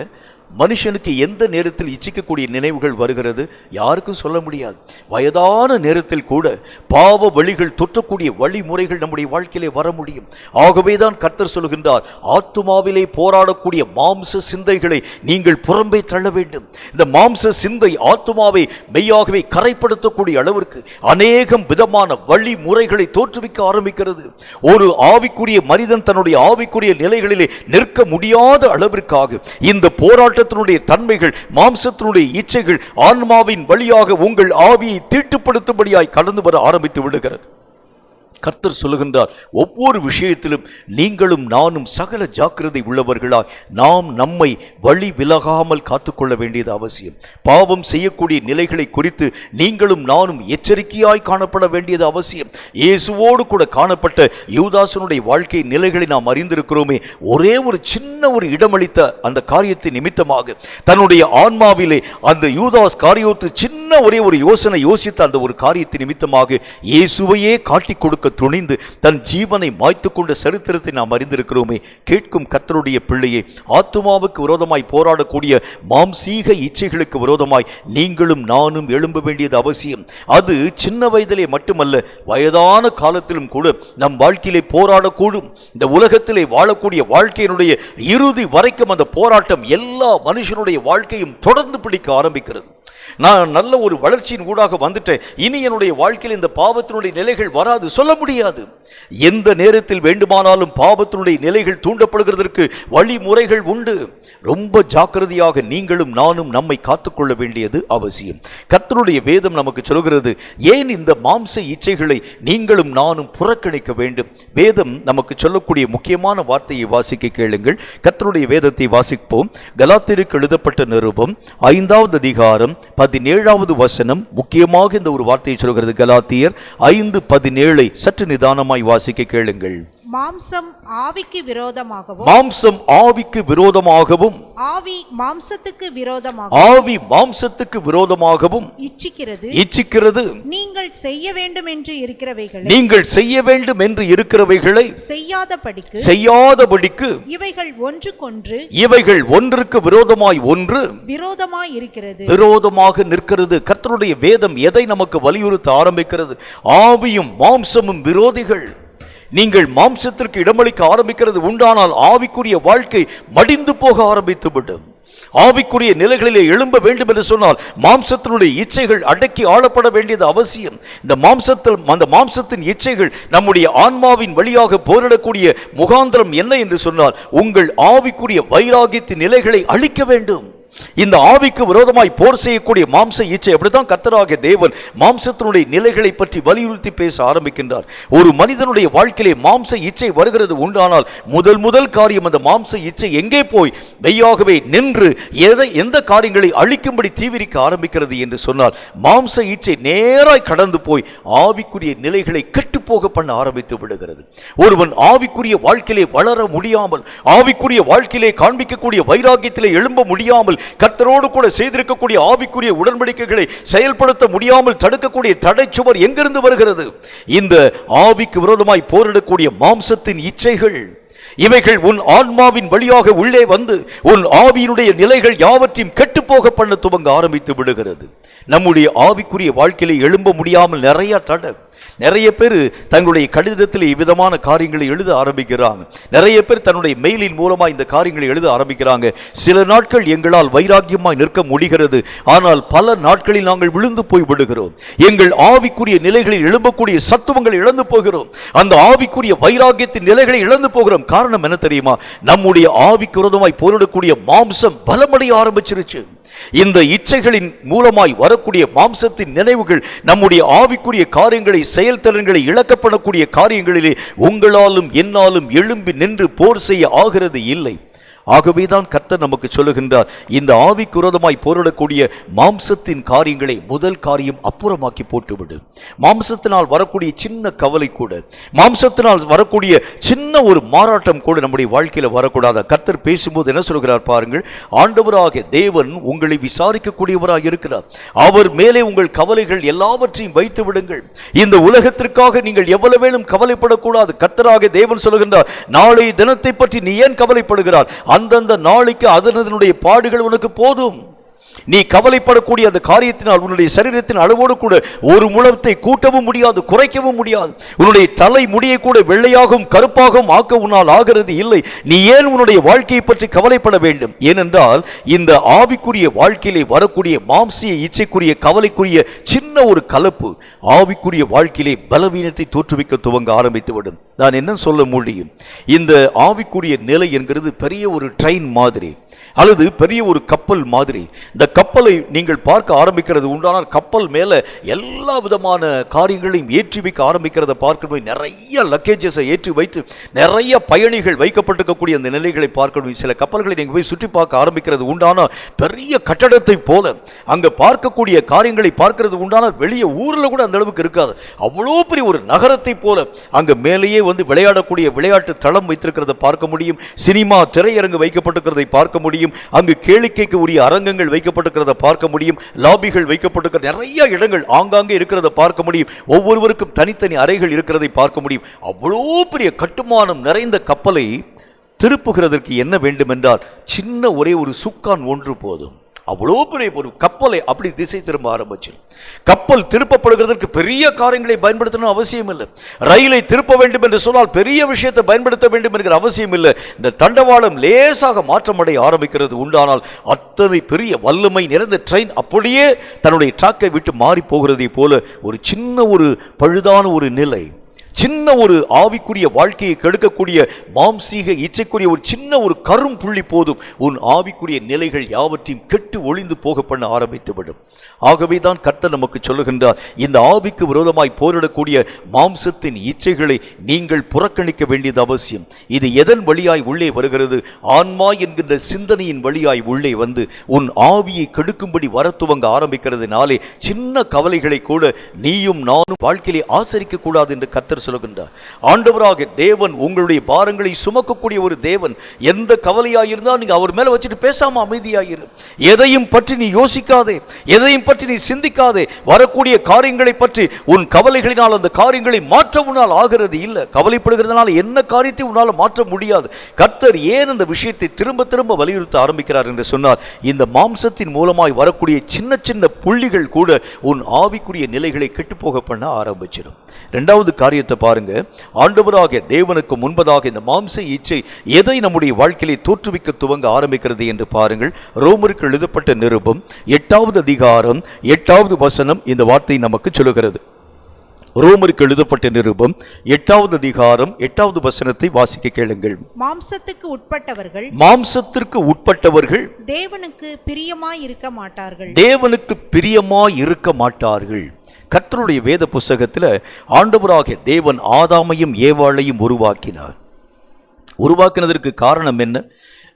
மனுஷனுக்கு எந்த நேரத்தில் இச்சிக்கக்கூடிய நினைவுகள் வருகிறது யாருக்கும் சொல்ல முடியாது. வயதான நேரத்தில் கூட பாவ வழிகள் தொற்றக்கூடிய வழிமுறைகள் நம்முடைய வாழ்க்கையிலே வர முடியும். ஆகவேதான் கர்த்தர் சொல்கின்றார், ஆத்துமாவிலே போராடக்கூடிய மாம்ச சிந்தைகளை நீங்கள் புறம்பே தள்ள வேண்டும். இந்த மாம்ச சிந்தை ஆத்துமாவை மெய்யாகவே கரைப்படுத்தக்கூடிய அளவிற்கு அநேகம் விதமான வழிமுறைகளை தோற்றுவிக்க ஆரம்பிக்கிறது. ஒரு ஆவிக்குரிய மனிதன் தன்னுடைய ஆவிக்குரிய நிலைகளிலே நிற்க முடியாத அளவிற்காக இந்த போராட்டத்தினுடைய தன்மைகள், மாம்சத்தினுடைய இச்சைகள் ஆன்மாவின் வழியாக உங்கள் ஆவியை தீட்டுப்படுத்தும்படியாய் கடந்து வர ஆரம்பித்து விடுகிறது. கர்த்தர் சொல்லுகின்றார், ஒவ்வொரு விஷயத்திலும் நீங்களும் நானும் சகல ஜாக்கிரதை உள்ளவர்களாய் நாம் நம்மை வழி விலகாமல் காத்துக்கொள்ள வேண்டியது அவசியம். பாவம் செய்யக்கூடிய நிலைகளை குறித்து நீங்களும் நானும் எச்சரிக்கையாய் காணப்பட வேண்டியது அவசியம். இயேசுவோடு கூட காணப்பட்ட யூதாசனுடைய வாழ்க்கை நிலைகளை நாம் அறிந்திருக்கிறோமே. ஒரே ஒரு சின்ன ஒரு இடமளித்த அந்த காரியத்தின் நிமித்தமாக தன்னுடைய ஆன்மாவிலே அந்த யூதாஸ் காரியத்து சின்ன ஒரே ஒரு யோசனை யோசித்த அந்த ஒரு காரியத்தின் நிமித்தமாக இயேசுவையே காட்டிக் கொடுக்க துணிந்து தன் ஜீவனை மாய்த்துக் கொண்ட சரித்திரத்தை நாம் அறிந்திருக்கிறோமே. கேட்கும் கர்த்தருடைய பிள்ளையே, ஆத்துமாவுக்கு விரோதமாய் போராடக்கூடிய மாம்சீக இச்சைகளுக்கு விரோதமாய் நீங்களும் நானும் எழும்ப வேண்டியது அவசியம். அது சின்ன வயதிலே மட்டுமல்ல, வயதான காலத்திலும் கூட நம் வாழ்க்கையிலே போராடக்கூடும். இந்த உலகத்திலே வாழக்கூடிய வாழ்க்கையினுடைய இறுதி வரைக்கும் அந்த போராட்டம் எல்லா மனுஷனுடைய வாழ்க்கையும் தொடர்ந்து பிடிக்க ஆரம்பிக்கிறது. நான் நல்ல ஒரு வளர்ச்சியின் ஊடாக வந்துட்டேன், இனி என்னுடைய வாழ்க்கையில் இந்த பாவத்தினுடைய நிலைகள் வராது சொல்ல முடியாது. எந்த நேரத்தில் வேண்டுமானாலும் பாவத்தினுடைய நிலைகள் தூண்டப்படுகிறதற்கு வழிமுறைகள் உண்டு. ரொம்ப ஜாக்கிரதையாக நீங்களும் நானும் நம்மை காத்துக்கொள்ள வேண்டியது அவசியம். கர்த்தருடைய வேதம் நமக்கு சொல்கிறது, ஏன் இந்த மாம்ச இச்சைகளை நீங்களும் நானும் புறக்கணிக்க வேண்டும். வேதம் நமக்கு சொல்லக்கூடிய முக்கியமான வார்த்தையை வாசிக்க கேளுங்கள். கர்த்தருடைய வேதத்தை வாசிப்போம். கலாத்தியருக்கு எழுதப்பட்ட நிருபம் 5வது அதிகாரம் 17வது வசனம் முக்கியமாக இந்த ஒரு வார்த்தையை சொல்கிறது. கலாத்தியர் 5:17 சற்று நிதானமாய் வாசிக்க கேளுங்கள். மாம்சம் ஆவிக்கு விரோதமாகவும், மாம்சம் ஆவிக்கு விரோதமாகவும், ஆவி மாம்சத்துக்கு விரோதமாகவும் இச்சிக்கிறது. நீங்கள் செய்ய வேண்டும் என்று இருக்கிறவைகளை செய்யாதபடிக்கு இவைகள் ஒன்றுக்கு விரோதமாய் ஒன்று விரோதமாக நிற்கிறது. கர்த்தருடைய வேதம் எதை நமக்கு வலியுறுத்த ஆரம்பிக்கிறது? ஆவியும் மாம்சமும் விரோதிகள். நீங்கள் மாம்சத்திற்கு இடமளிக்க ஆரம்பிக்கிறது உண்டானால் ஆவிக்குரிய வாழ்க்கை மடிந்து போக ஆரம்பித்து விடும். ஆவிக்குரிய நிலைகளிலே எழும்ப வேண்டும் என்று சொன்னால் மாம்சத்தினுடைய இச்சைகள் அடக்கி ஆளப்பட வேண்டியது அவசியம். இந்த மாம்சத்தின் இச்சைகள் நம்முடைய ஆன்மாவின் வழியாக போரிடக்கூடிய முகாந்திரம் என்ன என்று சொன்னால் உங்கள் ஆவிக்குரிய வைராகியத்தின் நிலைகளை அழிக்க வேண்டும். இந்த ஆவிக்கு விரோதமாய் போர் செய்யக்கூடிய மாம்ச இச்சை, அப்படித்தான் கர்த்தராகிய தேவன் மாம்சத்தினுடைய நிலைகளை பற்றி வலியுறுத்தி பேச ஆரம்பிக்கின்றார். ஒரு மனிதனுடைய வாழ்க்கையிலே மாம்ச இச்சை வருகிறது உண்டானால் முதல் காரியம் அந்த மாம்ச இச்சை எங்கே போய் மெய்யாகவே நின்று எந்த காரியங்களை அழிக்கும்படி தீவிரிக்க ஆரம்பிக்கிறது என்று சொன்னால் மாம்ச இச்சை நேராய் கடந்து போய் ஆவிக்குரிய நிலைகளை கெட்டுப்போக பண்ண ஆரம்பித்து விடுகிறது. ஒருவன் ஆவிக்குரிய வாழ்க்கையிலே வளர முடியாமல், ஆவிக்குரிய வாழ்க்கையிலே காண்பிக்கக்கூடிய வைராகியத்திலே எழும்ப முடியாமல், கர்த்தரோடு கூட செய்திருக்கக்கூடிய ஆவிக்குரிய உடன்படிக்கைகளை செயல்படுத்த முடியாமல் தடுக்கக்கூடிய தடைச்சுவர் எங்கிருந்து வருகிறது? இந்த ஆவிக்கு விரோதமாய் போரிடக்கூடிய மாம்சத்தின் இச்சைகள். இவைகள் உன் ஆன்மாவின் வழியாக உள்ளே வந்து உன் ஆவியினுடைய நிலைகள் யாவற்றையும் கெட்டுப்போக பண்ண துவங்க ஆரம்பித்து விடுகிறது. நம்முடைய ஆவிக்குரிய வாழ்க்கையிலே எழும்ப முடியாமல் நிறைய பேர் தங்களுடைய கடிதத்தில் இவ்விதமான காரியங்களை எழுத ஆரம்பிக்கிறாங்க. நிறைய பேர் தன்னுடைய மெயிலின் மூலமா இந்த காரியங்களை எழுத ஆரம்பிக்கிறாங்க. சில நாட்கள் எங்களால் வைராக்கியமாய் நிற்க முடிகிறது, ஆனால் பல நாட்களில் நாங்கள் விழுந்து போய் விடுகிறோம். எங்கள் ஆவிக்குரிய நிலைகளில் எழும்பக்கூடிய சத்துவங்களை இழந்து போகிறோம். அந்த ஆவிக்குரிய வைராக்கியத்தின் நிலைகளை இழந்து போகிறோம். காரணம் என்ன தெரியுமா? நம்முடைய ஆவிக்கு விரோதமாய் போரிடக்கூடிய மாம்சம் பலமடைய ஆரம்பிச்சிருச்சு. இந்த இச்சைகளின் மூலமாய் வரக்கூடிய மாம்சத்தின் நினைவுகள் நம்முடைய ஆவிக்குரிய காரியங்களை, செயல்திறன்களை இழக்கப்படக்கூடிய காரியங்களிலே உங்களாலும் என்னாலும் எழும்பி நின்று போர் செய்ய ஆகிறது இல்லை. ஆகவேதான் கர்த்தர் நமக்கு சொல்லுகின்றார், இந்த ஆவிக்கு விரோதமாய் போரிடக்கூடிய மாம்சத்தின் காரியங்களை முதல் காரியம் அப்புறமாக்கி போட்டுவிடு. மாம்சத்தினால் வரக்கூடிய சின்ன கவலை கூட, மாம்சத்தினால் வரக்கூடிய சின்ன ஒரு மாறாட்டம் கூட நம்முடைய வாழ்க்கையில வரக்கூடாது. கர்த்தர் பேசும்போது என்ன சொல்கிறார் பாருங்கள். ஆண்டவராகிய தேவன் உங்களை விசாரிக்கக்கூடியவராக இருக்கிறார். அவர் மேலே உங்கள் கவலைகள் எல்லாவற்றையும் வைத்து விடுங்கள். இந்த உலகத்திற்காக நீங்கள் எவ்வளவு வேணும் கவலைப்படக்கூடாது. கர்த்தராகிய தேவன் சொல்லுகின்றார், நாளை தினத்தை பற்றி நீ ஏன் கவலைப்படுகிறார்? அந்தந்த நாளைக்கு அதனுடைய பாடுகள் உனக்கு போதும். நீ கவலைப்படக்கூடிய அந்த காரியத்தினால் உன்னுடைய சரீரத்தின் அளவோடு கூட ஒரு முழத்தை கூட்டவும் முடியாது, குறைக்கவும் முடியாது. உன்னுடைய தலை முடியை கூட வெள்ளையாகவும் கருப்பாகவும் ஆக்க உன்னால் ஆகிறது இல்லை. நீ ஏன் உன்னுடைய வாழ்க்கையை பற்றி கவலைப்பட வேண்டும்? ஏனென்றால் இந்த ஆவிக்குரிய வாழ்க்கையிலே வரக்கூடிய மாம்சிய இச்சைக்குரிய கவலைக்குரிய சின்ன ஒரு கலப்பு ஆவிக்குரிய வாழ்க்கையிலே பலவீனத்தை தோற்றுவிக்க துவங்க ஆரம்பித்துவிடும். நான் என்ன சொல்ல முடியும்? இந்த ஆவிக்குரிய நிலை என்கிறது பெரிய ஒரு ட்ரெயின் மாதிரி அல்லது பெரிய ஒரு கப்பல் மாதிரி. இந்த கப்பலை நீங்கள் பார்க்க ஆரம்பிக்கிறது உண்டானால் கப்பல் மேல எல்லா விதமான காரியங்களையும் ஏற்றி வைக்க ஆரம்பிக்கிறத பார்க்கணும். நிறைய லக்கேஜஸை ஏற்றி வைத்து நிறைய பயணிகள் வைக்கப்பட்டிருக்கக்கூடிய அந்த நிலைகளை பார்க்கணும். சில கப்பல்களை நீங்கள் போய் சுற்றி பார்க்க ஆரம்பிக்கிறது உண்டானால் பெரிய கட்டடத்தை போல அங்க பார்க்கக்கூடிய காரியங்களை பார்க்கிறது உண்டானால் வெளியே ஊரில் கூட அந்த அளவுக்கு இருக்காது. அவ்வளோ பெரிய ஒரு நகரத்தை போல அங்க மேலேயே வந்து விளையாடக்கூடிய விளையாட்டு தளம் வைத்திருக்கிறத பார்க்க முடியும். சினிமா திரையரங்கு வைக்கப்பட்டிருக்கிறதை பார்க்க முடியும். அங்கு கேளிக்கைக்கு உரிய அரங்கங்கள் வைக்கப்பட்டிருக்கிறத பார்க்க முடியும். லாபிகள் வைக்கப்பட்டிருக்கிற நிறைய இடங்கள் ஆங்காங்கே இருக்கிறத பார்க்க முடியும். ஒவ்வொருவருக்கும் தனித்தனி அறைகள் இருக்கிறதை பார்க்க முடியும். அவ்வளோ பெரிய கட்டுமானம் நிறைந்த கப்பலை திருப்புகிறதற்கு என்ன வேண்டும் என்றால் சின்ன ஒரே ஒரு சுக்கான் ஒன்று போதும். அவ்வளோ பெரிய ஒரு கப்பலை அப்படி திசை திரும்ப ஆரம்பிச்சு. கப்பல் திருப்பப்படுகிறதற்கு பெரிய காரியங்களை பயன்படுத்தணும் அவசியம் இல்லை. ரயிலை திருப்ப வேண்டும் என்று சொன்னால் பெரிய விஷயத்தை பயன்படுத்த வேண்டும் என்கிற அவசியம் இல்லை. இந்த தண்டவாளம் லேசாக மாற்றமடைய ஆரம்பிக்கிறது உண்டானால் அத்தனை பெரிய வல்லமை நிறைந்த ட்ரெயின் அப்படியே தன்னுடைய ட்ராக்கை விட்டு மாறி போகிறதை போல ஒரு சின்ன ஒரு பழுதான ஒரு நிலை, சின்ன ஒரு ஆவிக்குரிய வாழ்க்கையை கெடுக்கக்கூடிய மாம்சீக இச்சைக்குரிய ஒரு சின்ன ஒரு கரும் புள்ளி போதும் உன் ஆவிக்குரிய நிலைகள் யாவற்றையும் கெட்டு ஒளிந்து போக பண்ண ஆரம்பித்துவிடும். ஆகவே தான் கர்த்தர் நமக்கு சொல்லுகின்றார், இந்த ஆவிக்கு விரோதமாய் போரிடக்கூடிய மாம்சத்தின் இச்சைகளை நீங்கள் புறக்கணிக்க வேண்டியது அவசியம். இது எதன் வழியாய் உள்ளே வருகிறது? ஆன்மா என்கின்ற சிந்தனையின் வழியாய் உள்ளே வந்து உன் ஆவியை கெடுக்கும்படி வர துவங்க ஆரம்பிக்கிறதுனாலே சின்ன கவலைகளை கூட நீயும் நானும் வாழ்க்கையிலே ஆசரிக்க கூடாது என்று கர்த்தர் சொல்லுகின்றார். ஆண்டவராக தேவன் உங்களுடைய பாரங்களை சுமக்கக்கூடிய ஒரு தேவன். எந்த கவலையாயிருந்தால் நீங்க அவர் மேல வச்சுட்டு பேசாம அமைதியாயிரு. எதையும் பற்றி நீ யோசிக்காதே, எதையும் பற்றி நீ சிந்திக்காதே. வரக்கூடிய காரியங்களை பற்றி உன் கவலைகளினால் அந்த காரியங்களை மாற்ற உன்னால் ஆகிறது இல்லை. கவலைப்படுகிறதுனால என்ன காரியத்தை உன்னால் மாற்ற முடியாது. கர்த்தர் ஏன் அந்த விஷயத்தை திரும்ப திரும்ப வலியுறுத்த ஆரம்பிக்கிறார் என்று சொன்னார், இந்த மாம்சத்தின் மூலமாய் வரக்கூடிய சின்ன சின்ன புள்ளிகள் கூட உன் ஆவிக்குரிய நிலைகளை கெட்டுப்போக பண்ண ஆரம்பிச்சிடும். இரண்டாவது காரியத்தை பாருங்க, ஆண்டவராகிய தேவனுக்கு முன்பதாக இந்த மாம்ச இச்சை எதை நம்முடைய வாழ்க்கையை தோற்றுவிக்க துவங்க ஆரம்பிக்கிறது என்று பாருங்கள். ரோமருக்கு எழுதப்பட்ட நிருபம் 8வது அதிகாரம் 8வது வசனம் இந்த வார்த்தை நமக்கு சொல்லுகிறது. ரோமருக்கு எழுதப்பட்ட நிருபம் 8வது அதிகாரம் 8வது வசனத்தை வாசிக்க கேளுங்கள். மாம்சத்திற்கு உட்பட்டவர்கள் தேவனுக்கு பிரியமாய் இருக்க மாட்டார்கள். கர்த்தருடைய வேத புஸ்தகத்தில் ஆண்டவராகிய தேவன் ஆதாமையும் ஏவாளையும் உருவாக்கினதற்கு காரணம் என்ன?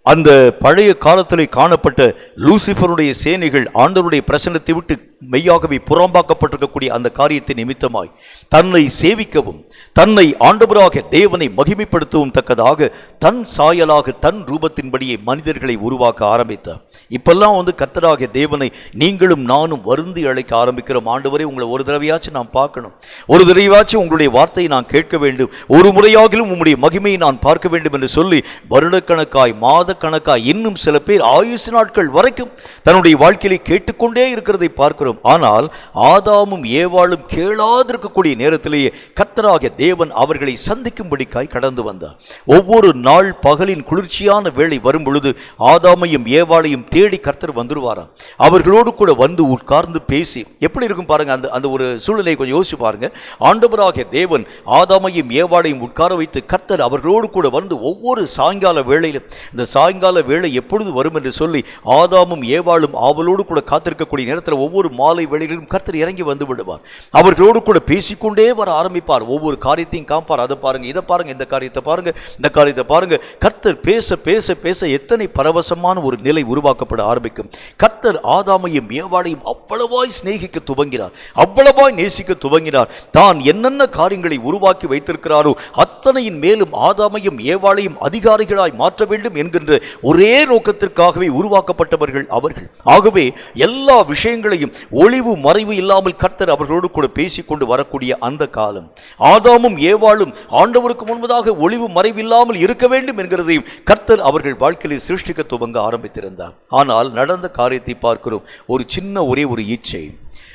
அந்த பழைய காலத்தில் காணப்பட்ட லூசிஃபருடைய சேனைகள் ஆண்டவருடைய பிரசன்னத்தை விட்டு மெய்யாகவே புறம்பாக்கப்பட்டிருக்கக்கூடிய அந்த காரியத்தை நிமித்தமாய் தன்னை சேவிக்கவும் தன்னை ஆண்டவராக தேவனை மகிமைப்படுத்தவும் தக்கதாக தன் சாயலாக தன் ரூபத்தின்படியே மனிதர்களை உருவாக்க ஆரம்பித்தார். இப்பெல்லாம் கர்த்தராகிய தேவனை நீங்களும் நானும் வருந்தி அழைக்க ஆரம்பிக்கிறோம். ஆண்டவரே, உங்களை ஒரு தடவையாச்சும் நான் பார்க்கணும், ஒரு தடவையாச்சும் உங்களுடைய வார்த்தையை நான் கேட்க வேண்டும், ஒரு முறையாகிலும் உங்களுடைய மகிமையை நான் பார்க்க வேண்டும் என்று சொல்லி வருடக்கணக்காய் மாத கணக்காய் இன்னும் சில பேர் ஆயுசு நாட்கள் வரைக்கும் தன்னுடைய வாழ்க்கையை கேட்டுக்கொண்டே இருக்கிறதை பார்க்கிறோம். ஆனால் ஆதாமும் ஏவாளும் கேளாதிருக்கக்கூடிய நேரத்திலேயே கர்த்தராகிய தேவன் அவர்களை சந்திக்கும்படிக்காய் கடந்து வந்தார். ஒவ்வொரு நாள் பகலின் குளிர்ச்சியான வேளை வரும் பொழுது ஆதாமையும் ஏவாளையும் தேடி கர்த்தர் வந்துருவாராம். அவர்களோடு கூட வந்து உட்கார்ந்து பேசி எப்படி இருக்கும் பாருங்க. அந்த ஒரு சூழ்நிலையை கொஞ்சம் யோசிச்சு பாருங்க. ஆண்டவராகிய தேவன் ஆதாமையும் ஏவாளையும் உட்கார வைத்து கர்த்தர் அவர்களோடு கூட வந்து ஒவ்வொரு சாயங்கால வேளையிலும் இந்த சாயங்கால வேளை எப்பொழுது வரும் என்று சொல்லி ஆதாமும் ஏவாளும் அவளோடு கூட காத்திருக்கக்கூடிய நேரத்தில் ஒவ்வொரு மாலை வேளையிலும் கர்த்தர் இறங்கி வந்து விடுவார். அவர்களோடு கூட பேசிக்கொண்டே வர ஆரம்பிப்பார். ஒவ்வொரு காரியத்தையும் காப்பார். அதை பாருங்க, இதை பாருங்க, இந்த காரியத்தை பாருங்க, இந்த காரியத்தை பாருங்க. கர்த்தர் பேச பேச பேச எத்தனை பரவசமான ஒரு நிலை உருவாக்கப்பட ஆரம்பிக்கும். கர்த்தர் ஆதாமையும் ஏவாளையும் அவ்வளவாய் சிநேகிக்க துவங்கினார், அவ்வளவாய் நேசிக்க துவங்கினார். தான் என்னென்ன காரியங்களை உருவாக்கி வைத்திருக்கிறாரோ அத்தனையின் மேலும் ஆதாமையும் ஏவாளையும் அதிகாரிகளாய் மாற்ற வேண்டும் என்கின்ற என்ற ஒரே நோக்கத்திற்காகவே உருவாக்கப்பட்டவர்கள் அவர்கள். ஆகவே எல்லா விஷயங்களையும் ஒளிவு மறைவு இல்லாமல் கர்த்தர் அவர்களோடு கூட பேசிக்கொண்டு வரக்கூடிய அந்த காலம், ஆதாமும் ஏவாளும் ஆண்டவருக்கு முன்பதாக ஒளிவு மறைவில்லாமல் இருக்க வேண்டும் என்கிறதையும் கர்த்தர் அவர்கள் வாழ்க்கையிலே சிருஷ்டிக்க துவங்க ஆரம்பித்திருந்தார். ஆனால் நடந்த காரியத்தை பார்க்கிறோம். ஒரு சின்ன ஒரே ஒரு இச்சை,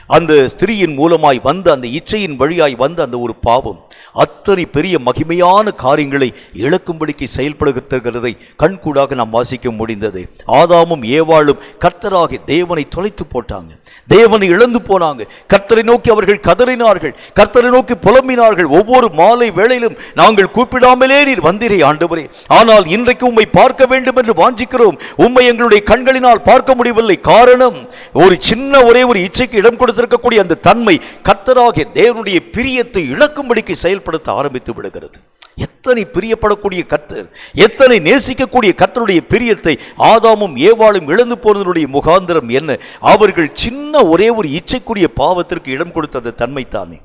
அந்த ஸ்திரீயின் மூலமாய் வந்த அந்த இச்சையின் வழியாய் வந்த அந்த ஒரு பாவம் அத்தனை பெரிய மகிமையான காரியங்களை இழக்கும்படிக்கு செயல்படுகிறதை கண்கூடாக நாம் வாசிக்க முடிந்தது. ஆதாமும் ஏவாளும் கர்த்தராகிய தேவனை தொலைத்து போட்டாங்க, தேவனை இழந்து போனாங்க. கர்த்தரை நோக்கி அவர்கள் கதறினார்கள், கர்த்தரை நோக்கி புலம்பினார்கள். ஒவ்வொரு மாலை வேளையிலும் நாங்கள் கூப்பிடாமலே நீர் வந்தீரே ஆண்டவரே, ஆனால் இன்றைக்கு உம்மை பார்க்க வேண்டும் என்று வாஞ்சிக்கிறோம், உம்மை எங்களுடைய கண்களினால் பார்க்க முடியவில்லை. காரணம், ஒரு சின்ன ஒரே ஒரு இச்சைக்கு இடம் கொடுத்திருக்கக்கூடிய அந்த தன்மை கர்த்தராகிய தேவனுடைய பிரியத்தை இழக்கும்படிக்கு செயல்படுத்த ஆரம்பித்து விடுகிறது. எத்தனை பிரியப்படக்கூடிய கர்த்தர், எத்தனை நேசிக்கக்கூடிய கர்த்தருடைய பிரியத்தை ஆதாமும் ஏவாளும் இழந்து போனதனுடைய முகாந்திரம் என்ன? அவர்கள் சின்ன ஒரே ஒரு இச்சைக்குரிய பாவத்திற்கு இடம் கொடுத்த தன்மை தானே.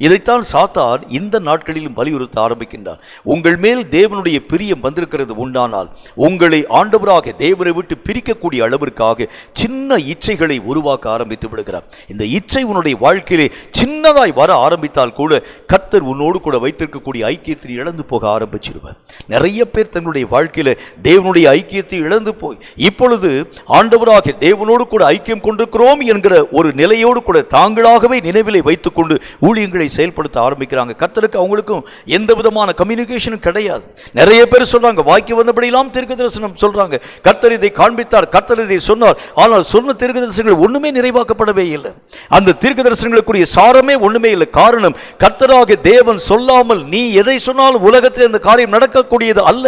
இதைத்தான் சாத்தான் இந்த நாட்களிலும் வலியுறுத்த ஆரம்பிக்கின்றார். உங்கள் மேல் தேவனுடைய பிரியம் வந்திருக்கிறது உண்டானால் உங்களை ஆண்டவராக தேவனை விட்டு பிரிக்கக்கூடிய அளவிற்காக சின்ன இச்சைகளை உருவாக்க ஆரம்பித்து விடுகிறார். இந்த இச்சை உன்னுடைய வாழ்க்கையிலே சின்னதாய் வர ஆரம்பித்தால் கூட கர்த்தர் உன்னோடு கூட வைத்திருக்கக்கூடிய ஐக்கியத்தை இழந்து போக ஆரம்பிச்சிருவார். நிறைய பேர் தங்களுடைய வாழ்க்கையில தேவனுடைய ஐக்கியத்தை இழந்து போய் இப்பொழுது ஆண்டவராக தேவனோடு கூட ஐக்கியம் கொண்டிருக்கிறோம் என்கிற ஒரு நிலையோடு கூட தாங்களாகவே நினைவிலை வைத்துக் கொண்டு ஊழியங்களை செயல்படுத்த ஆரம்பிக்கிறாங்க. கர்த்தருக்கு அவங்களுக்கும் எந்த விதமான கம்யூனிகேஷனும் கிடையாது. நிறைய பேர் சொல்றாங்க, வாய்க்கு வந்தபடியெல்லாம் தீர்க்க தரிசனம் சொல்றாங்க, கர்த்தர் இதை காண்பித்தார், கர்த்தர் இதை சொன்னார். ஆனால் சொன்ன தீர்க்க தரிசனங்கள் ஒண்ணுமே நிறைவாக்கப்படவே இல்லை. அந்த தீர்க்க தரிசனங்களுக்குரிய சாரமே ஒண்ணுமே இல்லை. காரணம், கர்த்தராக தேவன் சொல்லாமல் நீ எதை சொன்னாலும் உலகத்தில் இந்த காரியம் நடக்கக்கூடியது அல்ல.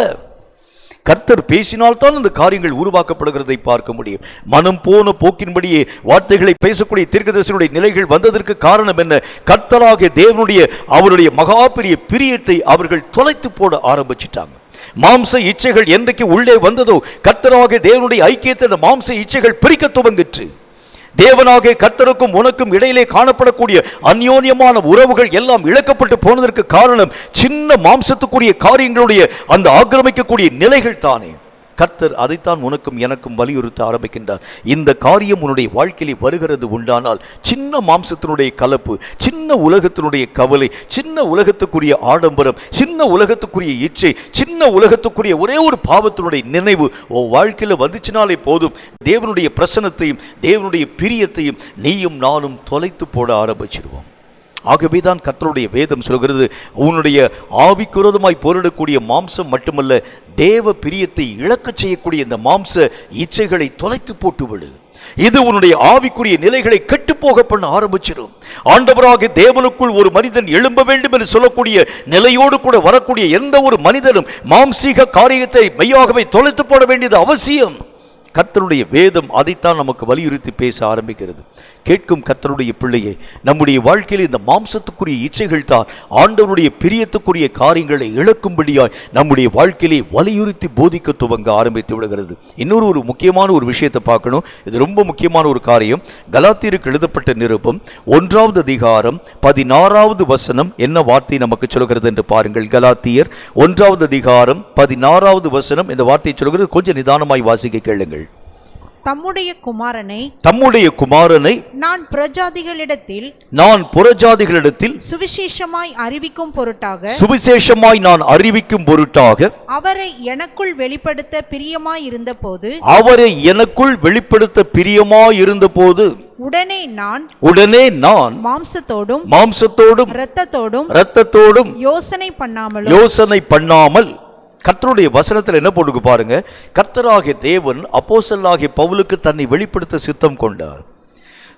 கர்த்தர் பேசினால்தான் இந்த காரியங்கள் உருவாக்கப்படுகிறதை பார்க்க முடியும். மனம் போன போக்கின்படியே வார்த்தைகளை பேசக்கூடிய தீர்க்கதரிசிகளுடைய நிலைகள் வந்ததற்கு காரணம் என்ன? கர்த்தராகிய தேவனுடைய அவருடைய மகா பெரிய பிரியத்தை அவர்கள் தொலைத்து போட ஆரம்பிச்சிட்டாங்க. மாம்ச இச்சைகள் என்றைக்கு உள்ளே வந்ததோ கர்த்தராகிய தேவனுடைய ஐக்கியத்தை அந்த மாம்ச இச்சைகள் பிரிக்க துவங்கிற்று. தேவனாகிய கர்த்தருக்கும் உனக்கும் இடையிலே காணப்படக்கூடிய அந்யோன்யமான உறவுகள் எல்லாம் இழக்கப்பட்டு போனதற்கு காரணம் சின்ன மாம்சத்துக்குரிய காரியங்களுடைய அந்த ஆக்கிரமிக்கக்கூடிய நிலைகள் தானே. கர்த்தர் அதைத்தான் உனக்கும் எனக்கும் வலியுறுத்த ஆரம்பிக்கின்றார். இந்த காரியம் உன்னுடைய வாழ்க்கையிலே வருகிறது உண்டானால் சின்ன மாம்சத்தினுடைய கலப்பு, சின்ன உலகத்தினுடைய கவலை, சின்ன உலகத்துக்குரிய ஆடம்பரம், சின்ன உலகத்துக்குரிய இச்சை, சின்ன உலகத்துக்குரிய ஒரே ஒரு பாவத்தினுடைய நினைவு உன் வாழ்க்கையில வந்துச்சினாலே போதும், தேவனுடைய பிரசன்னத்தையும் தேவனுடைய பிரியத்தையும் நீயும் நானும் தொலைத்து போட ஆரம்பிச்சிருவோம். ஆகவேதான் கர்த்தருடைய வேதம் சொல்கிறது, உன்னுடைய ஆவிக்குரோதமாய் போரிடக்கூடிய மாம்சம் மட்டுமல்ல, தேவ பிரியத்தை இழக்க செய்யக்கூடிய இந்த மாம்ச இச்சைகளை தொலைத்து போட்டு விடு. இது உன்னுடைய ஆவிக்குரிய நிலைகளை கெட்டுப்போக பண்ண ஆரம்பிச்சிடும். ஆண்டவராக தேவனுக்குள் ஒரு மனிதன் எழும்ப வேண்டும் என்று சொல்லக்கூடிய நிலையோடு கூட வரக்கூடிய எந்த ஒரு மனிதனும் மாம்சீக காரியத்தை மெய்யாகவே தொலைத்து போட வேண்டியது அவசியம். கர்த்தருடைய வேதம் அதைத்தான் நமக்கு வலியுறுத்தி பேச ஆரம்பிக்கிறது. கேட்கும் கர்த்தருடைய பிள்ளையே, நம்முடைய வாழ்க்கையில் இந்த மாம்சத்துக்குரிய இச்சைகள் தான் ஆண்டவருடைய பிரியத்துக்குரிய காரியங்களை இழக்கும்படியாய் நம்முடைய வாழ்க்கையிலே வலியுறுத்தி போதிக்க துவங்க ஆரம்பித்து விடுகிறது. இன்னொரு ஒரு முக்கியமான ஒரு விஷயத்தை பார்க்கணும். இது ரொம்ப முக்கியமான ஒரு காரியம். கலாத்தியருக்கு எழுதப்பட்ட நிருபம் 1வது அதிகாரம் 16வது வசனம் என்ன வார்த்தை நமக்கு சொல்கிறது என்று பாருங்கள். கலாத்தியர் 1வது அதிகாரம் 16வது வசனம் இந்த வார்த்தையை சொல்கிறது. கொஞ்சம் நிதானமாய் வாசிக்க கேளுங்கள். தம்முடைய குமாரனை நான் புறஜாதிகளிடத்தில் சுவிசேஷமாய் நான் அறிவிக்கும் பொருட்டாக அவரை எனக்குள் வெளிப்படுத்த பிரியமாயிருந்த போது உடனே நான் மாம்சத்தோடும் இரத்தத்தோடும் யோசனை பண்ணாமல் கர்த்தருடைய வசனத்தில் என்ன போட்டுக்கு பாருங்க. கர்த்தராகிய தேவன் அப்போஸ்தலனாகிய பவுலுக்கு தன்னை வெளிப்படுத்த சித்தம் கொண்டார்.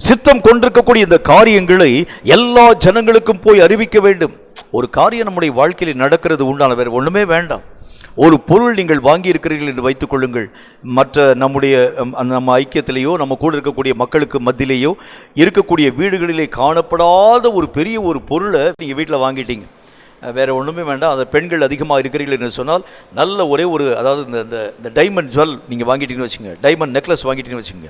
சித்தம் கொண்டிருக்கக்கூடிய இந்த காரியங்களை எல்லா ஜனங்களுக்கும் போய் அறிவிக்க வேண்டும். ஒரு காரியம் நம்முடைய வாழ்க்கையில் நடக்கிறது உண்டான வேறு ஒண்ணுமே வேண்டாம். ஒரு பொருள் நீங்கள் வாங்கி இருக்கிறீர்கள் என்று வைத்துக் கொள்ளுங்கள். மற்ற நம்ம ஐக்கியத்திலேயோ நம்ம கூட இருக்கக்கூடிய மக்களுக்கு மத்தியிலேயோ இருக்கக்கூடிய வீடுகளிலே காணப்படாத ஒரு பெரிய ஒரு பொருளை நீங்கள் வீட்டில் வாங்கிட்டீங்க. வேற ஒன்றுமே வேண்டாம். அந்த பெண்கள் அதிகமாக இருக்கிறீர்கள் என்று சொன்னால் நல்ல ஒரே ஒரு, அதாவது இந்த டைமண்ட் ஜுவல் நீங்கள் வாங்கிட்டீங்கன்னு வச்சுங்க, டைமண்ட் நெக்லஸ் வாங்கிட்டீங்கன்னு வச்சுங்க,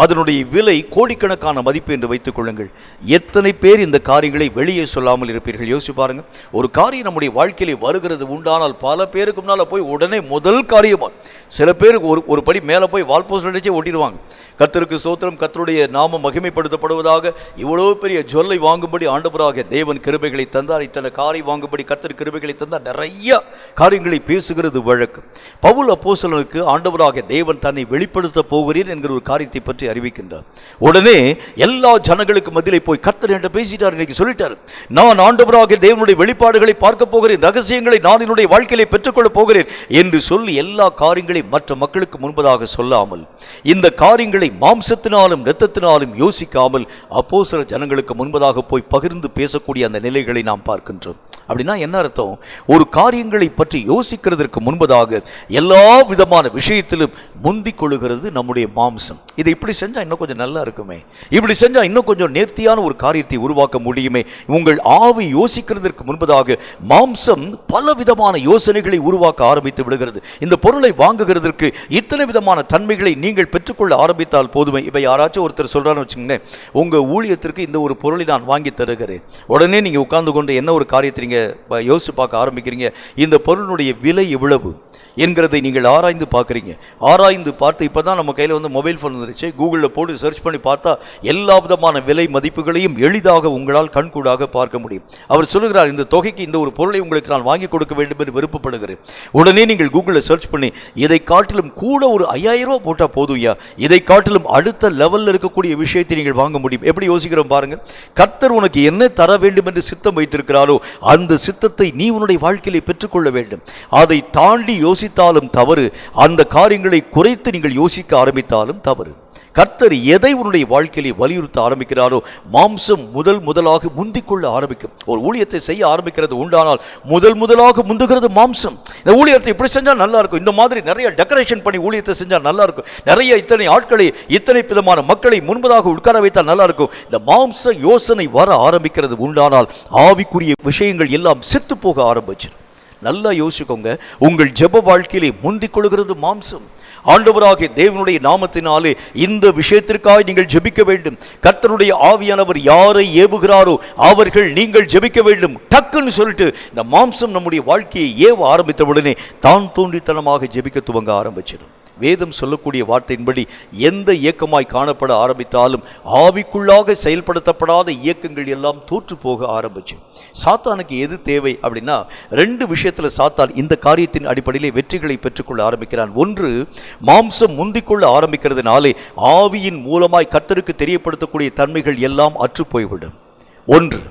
அதனுடைய விலை கோடிக்கணக்கான மதிப்பு என்று வைத்துக் கொள்ளுங்கள். எத்தனை பேர் இந்த காரியங்களை வெளியே சொல்லாமல் இருப்பீர்கள்? யோசிச்சு பாருங்க. ஒரு காரியம் நம்முடைய வாழ்க்கையிலே வருகிறது உண்டானால் பல பேருக்கு முன்னால் போய் உடனே முதல் காரியமா, சில பேருக்கு ஒரு படி மேலே போய் வால்போஸ்ட் அடிச்சே ஓட்டிடுவாங்க. கர்த்தருக்கு ஸ்தோத்திரம், கர்த்தருடைய நாமம் மகிமைப்படுத்தப்படுவதாக. இவ்வளவு பெரிய ஜுவல்லை வாங்கும்படி ஆண்டவராக தேவன் கிருபைகளை தந்தார், இத்தனை காரை வாங்கும்படி கர்த்தர் கிருபைகளை தந்தார், நிறைய காரியங்களை பேசுகிறது வழக்கு. பவுல் அப்போஸ்தலனுக்கு ஆண்டவராக தேவன் தன்னை வெளிப்படுத்த போகிறேன் என்கிற ஒரு காரியத்தை பற்றி அறிவிக்கின்றார். உடனே எல்லா ஜனங்களுக்கு மத்தியிலே போய் கர்த்தர் என்கிட்ட பேசிட்டார், இன்னைக்கு சொல்லிட்டார், நான் ஆண்டவராக தேவனுடைய வெளிப்பாடுகளை பார்க்க போகிறேன், ரகசியங்களை நான் என்னுடைய வாழ்க்கையிலே பெற்றுக்கொள்ள போகிறேன் என்று சொல்லி எல்லா காரியங்களையும் மற்ற மக்களுக்கு முன்பதாக சொல்லாமல், இந்த காரியங்களை மாம்சத்தினாலும் இரத்தத்தினாலும் யோசிக்காமல் அப்போஸ்தல ஜனங்களுக்கு முன்பதாக போய் பகிர்ந்து பேசக்கூடிய அந்த நிலைகளை நாம் பார்க்கின்றோம். அப்படின்னா என்ன அர்த்தம்? ஒரு காரியங்களை பற்றி யோசிக்கிறதற்கு முன்பதாக எல்லா விதமான விஷயத்திலும் முந்திக் கொள்ளுகிறது நம்முடைய மாம்சம். இதை இப்படி செஞ்சா இன்னும் கொஞ்சம் நல்லா இருக்குமே, இப்படி செஞ்சா இன்னும் கொஞ்சம் நேர்த்தியான ஒரு காரியத்தை உருவாக்க முடியுமே. உங்கள் ஆவி யோசிக்கிறதற்கு முன்பதாக மாம்சம் பல விதமான யோசனைகளை உருவாக்க ஆரம்பித்து விடுகிறது. இந்த பொருளை வாங்குகிறதற்கு இத்தனை விதமான தன்மைகளை நீங்கள் பெற்றுக்கொள்ள ஆரம்பித்தால் போதுமே. இப்ப யாராச்சும் ஒருத்தர் சொல்றான்னு வச்சுக்கோங்க, உங்க ஊழியத்திற்கு இந்த ஒரு பொருளை நான் வாங்கி தருகிறேன். உடனே நீங்க உட்கார்ந்து கொண்டு என்ன ஒரு காரியத்தை நீங்க யோசிச்சு பார்க்க ஆரம்பிக்கிறீங்க, இந்த பொருளுடைய விலை எவ்வளவு என்கிறதை நீங்கள் ஆராய்ந்து பார்க்குறீங்க. ஆராய்ந்து பார்த்து, இப்போ தான் நம்ம கையில் வந்து மொபைல் ஃபோன் வந்துருச்சு, கூகுளில் போட்டு சர்ச் பண்ணி பார்த்தா எல்லா விதமான விலை மதிப்புகளையும் எளிதாக உங்களால் கண்கூடாக பார்க்க முடியும். அவர் சொல்லுகிறார், இந்த தொகைக்கு இந்த ஒரு பொருளை உங்களுக்கு நான் வாங்கி கொடுக்க வேண்டும் என்று விருப்பப்படுகிறேன். உடனே நீங்கள் கூகுளில் சர்ச் பண்ணி இதை காட்டிலும் கூட ஒரு 5000 ரூபா போட்டால் போதும்யா, இதை காட்டிலும் அடுத்த லெவலில் இருக்கக்கூடிய விஷயத்தை நீங்கள் வாங்க முடியும். எப்படி யோசிக்கிறோம் பாருங்க. கர்த்தர் உனக்கு என்ன தர வேண்டும் என்று சித்தம் வைத்திருக்கிறாரோ அந்த சித்தத்தை நீ உன்னுடைய வாழ்க்கையிலே பெற்றுக்கொள்ள வேண்டும். அதை தாண்டி யோசித்தாலும் தவறு, அந்த காரியங்களை குறைத்து நீங்கள் யோசிக்க ஆரம்பித்தாலும் தவறு. கர்த்தர் எதை உன்னுடைய வாழ்க்கையிலே வலியுறுத்த ஆரம்பிக்கிறாரோ மாம்சம் முதலாக முந்திக்கொள்ள ஆரம்பிக்கும். ஒரு ஊழியத்தை செய்ய ஆரம்பிக்கிறது உண்டானால் முதலாக முந்துகிறது மாம்சம். இந்த ஊழியத்தை இப்படி செஞ்சா நல்லா இருக்கும், இந்த மாதிரி நிறைய டெக்கரேஷன் பண்ணி ஊழியத்தை செஞ்சா நல்லா இருக்கும், நிறைய இத்தனை ஆட்களை இத்தனை விதமான மக்களை முன்பதாக உட்கார வைத்தால் நல்லா இருக்கும். இந்த மாம்ச யோசனை வர ஆரம்பிக்கிறது உண்டானால் ஆவிக்குரிய விஷயங்கள் எல்லாம் செத்து போக ஆரம்பிச்சு. நல்லா யோசிக்கோங்க, உங்கள் ஜெப வாழ்க்கையிலே முந்திக் கொள்கிறது மாம்சம். ஆண்டவராகிய தேவனுடைய நாமத்தினாலே இந்த விஷயத்திற்காக நீங்கள் ஜெபிக்க வேண்டும். கர்த்தருடைய ஆவியானவர் யாரை ஏவுகிறாரோ அவர்கள் நீங்கள் ஜெபிக்க வேண்டும். டக்குன்னு சொல்லிட்டு இந்த மாம்சம் நம்முடைய வாழ்க்கையை ஏவ ஆரம்பித்த உடனே தான் தோன்றித்தனமாக ஜெபிக்க துவங்க ஆரம்பிச்சிடும். வேதம் சொல்லக்கூடிய வார்த்தையின்படி எந்த இயக்கமாய் காணப்பட ஆரம்பித்தாலும் ஆவிக்குள்ளாக செயல்படுத்தப்படாத இயக்கங்கள் எல்லாம் தோற்று போக ஆரம்பிச்சு. சாத்தானுக்கு எது தேவை அப்படின்னா, 2 விஷயத்துல சாத்தான் இந்த காரியத்தின் அடிப்படையிலே வெற்றிகளை பெற்றுக்கொள்ள ஆரம்பிக்கிறான். ஒன்று, மாம்சம் முந்திக்கொள்ள ஆரம்பிக்கிறதுனாலே ஆவியின் மூலமாய் கர்த்தருக்கு தெரியப்படுத்தக்கூடிய தன்மைகள் எல்லாம் அற்று போய்விடும். ஒன்று.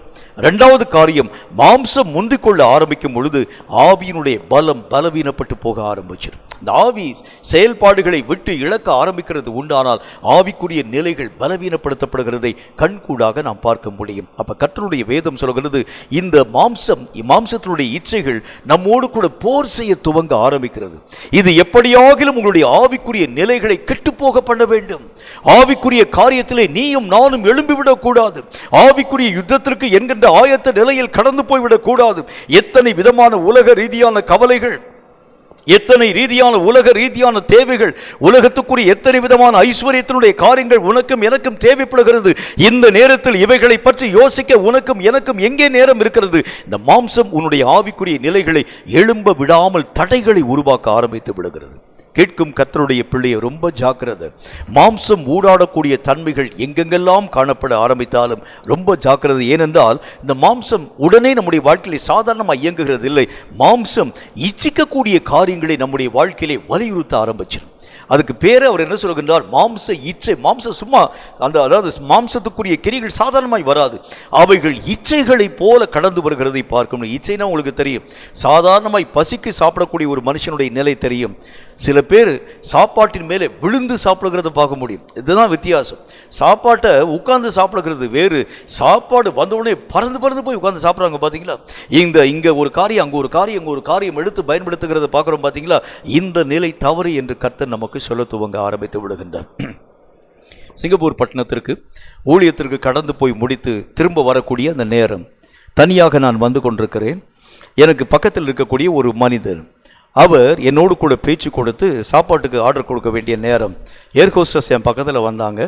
2வது காரியம், மாம்சம் முந்திக்கொள்ள ஆரம்பிக்கும் பொழுது ஆவியினுடைய பலவீனப்பட்டு போக ஆரம்பிச்சிடும். இந்த ஆவி செயல்பாடுகளை விட்டு இழக்க ஆரம்பிக்கிறது உண்டானால் ஆவிக்குரிய நிலைகள் பலவீனப்படுத்தப்படுகிறதை கண்கூடாக நாம் பார்க்க முடியும். அப்ப கர்த்தருடைய வேதம் சொல்கிறது, இந்த மாம்சத்தினுடைய இச்சைகள் நம்மோடு கூட போர் செய்ய துவங்க ஆரம்பிக்கிறது. இது எப்படியாகிலும் உங்களுடைய ஆவிக்குரிய நிலைகளை கெட்டுப்போக பண்ண வேண்டும். ஆவிக்குரிய காரியத்திலே நீயும் நானும் எழும்பிவிடக் கூடாது. ஆவிக்குரிய யுத்தத்திற்கு என்கின்ற ஆயத்த நிலையில் கடந்து போய்விடக் கூடாது. எத்தனை விதமான உலக ரீதியான கவலைகள், எத்தனை ரீதியான உலக ரீதியான தேவைகள், உலகத்துக்குரிய எத்தனை விதமான ஐஸ்வர்யத்தினுடைய காரியங்கள் உனக்கும் எனக்கும் தேவைப்படுகிறது. இந்த நேரத்தில் இவைகளை பற்றி யோசிக்க உனக்கும் எனக்கும் எங்கே நேரம் இருக்கிறது? இந்த மாம்சம் உன்னுடைய ஆவிக்குரிய நிலைகளை எழும்ப விடாமல் தடைகளை உருவாக்க ஆரம்பித்து விடுகிறது. கேட்கும் கர்த்தருடைய பிள்ளையை ரொம்ப ஜாக்கிரதை. மாம்சம் ஊடாடக்கூடிய தன்மைகள் எங்கெங்கெல்லாம் காணப்பட ஆரம்பித்தாலும் ரொம்ப ஜாக்கிரதை. ஏனென்றால் இந்த மாம்சம் உடனே நம்முடைய வாழ்க்கையிலே சாதாரணமாக இயங்குகிறது இல்லை. மாம்சம் இச்சிக்கக்கூடிய காரியங்களை நம்முடைய வாழ்க்கையிலே வலியுறுத்த ஆரம்பிச்சிடும். அதுக்கு பேர் அவர் என்ன சொல்கின்றார்? மாம்ச இச்சை. மாம்சம் சும்மா அதாவது மாம்சத்துக்குரிய கிரிகள் சாதாரணமாய் வராது, அவைகள் இச்சைகளை போல கடந்து வருகிறதை பார்க்கணும். இச்சைனா உங்களுக்கு தெரியும், சாதாரணமாய் பசிக்கு சாப்பிடக்கூடிய ஒரு மனுஷனுடைய நிலை தெரியும். சில பேர் சாப்பாட்டின் மேலே விழுந்து சாப்பிடுகிறத பார்க்க முடியும். இதுதான் வித்தியாசம். சாப்பாட்டை உட்கார்ந்து சாப்பிடுகிறது வேறு, சாப்பாடு வந்த உடனே பறந்து போய் உட்கார்ந்து சாப்பிட்றாங்க பார்த்தீங்களா? இங்க ஒரு காரியம், அங்கே ஒரு காரியம், அங்கே ஒரு காரியம் எடுத்து பயன்படுத்துகிறத பார்க்குறோம் பார்த்தீங்களா? இந்த நிலை தவறு என்று கர்த்தர் நமக்கு சொல்ல துவங்க ஆரம்பித்து விடுகின்றார். சிங்கப்பூர் பட்டணத்திற்கு ஊழியத்திற்கு கடந்து போய் முடித்து திரும்ப வரக்கூடிய அந்த நேரம், தனியாக நான் வந்து கொண்டிருக்கிறேன். எனக்கு பக்கத்தில் இருக்கக்கூடிய ஒரு மனிதர், அவர் என்னோடு கூட பேச்சு கொடுத்து சாப்பாட்டுக்கு ஆர்டர் கொடுக்க வேண்டிய நேரம் ஏர் ஹோஸ்டஸ் என் பக்கத்தில் வந்தாங்க.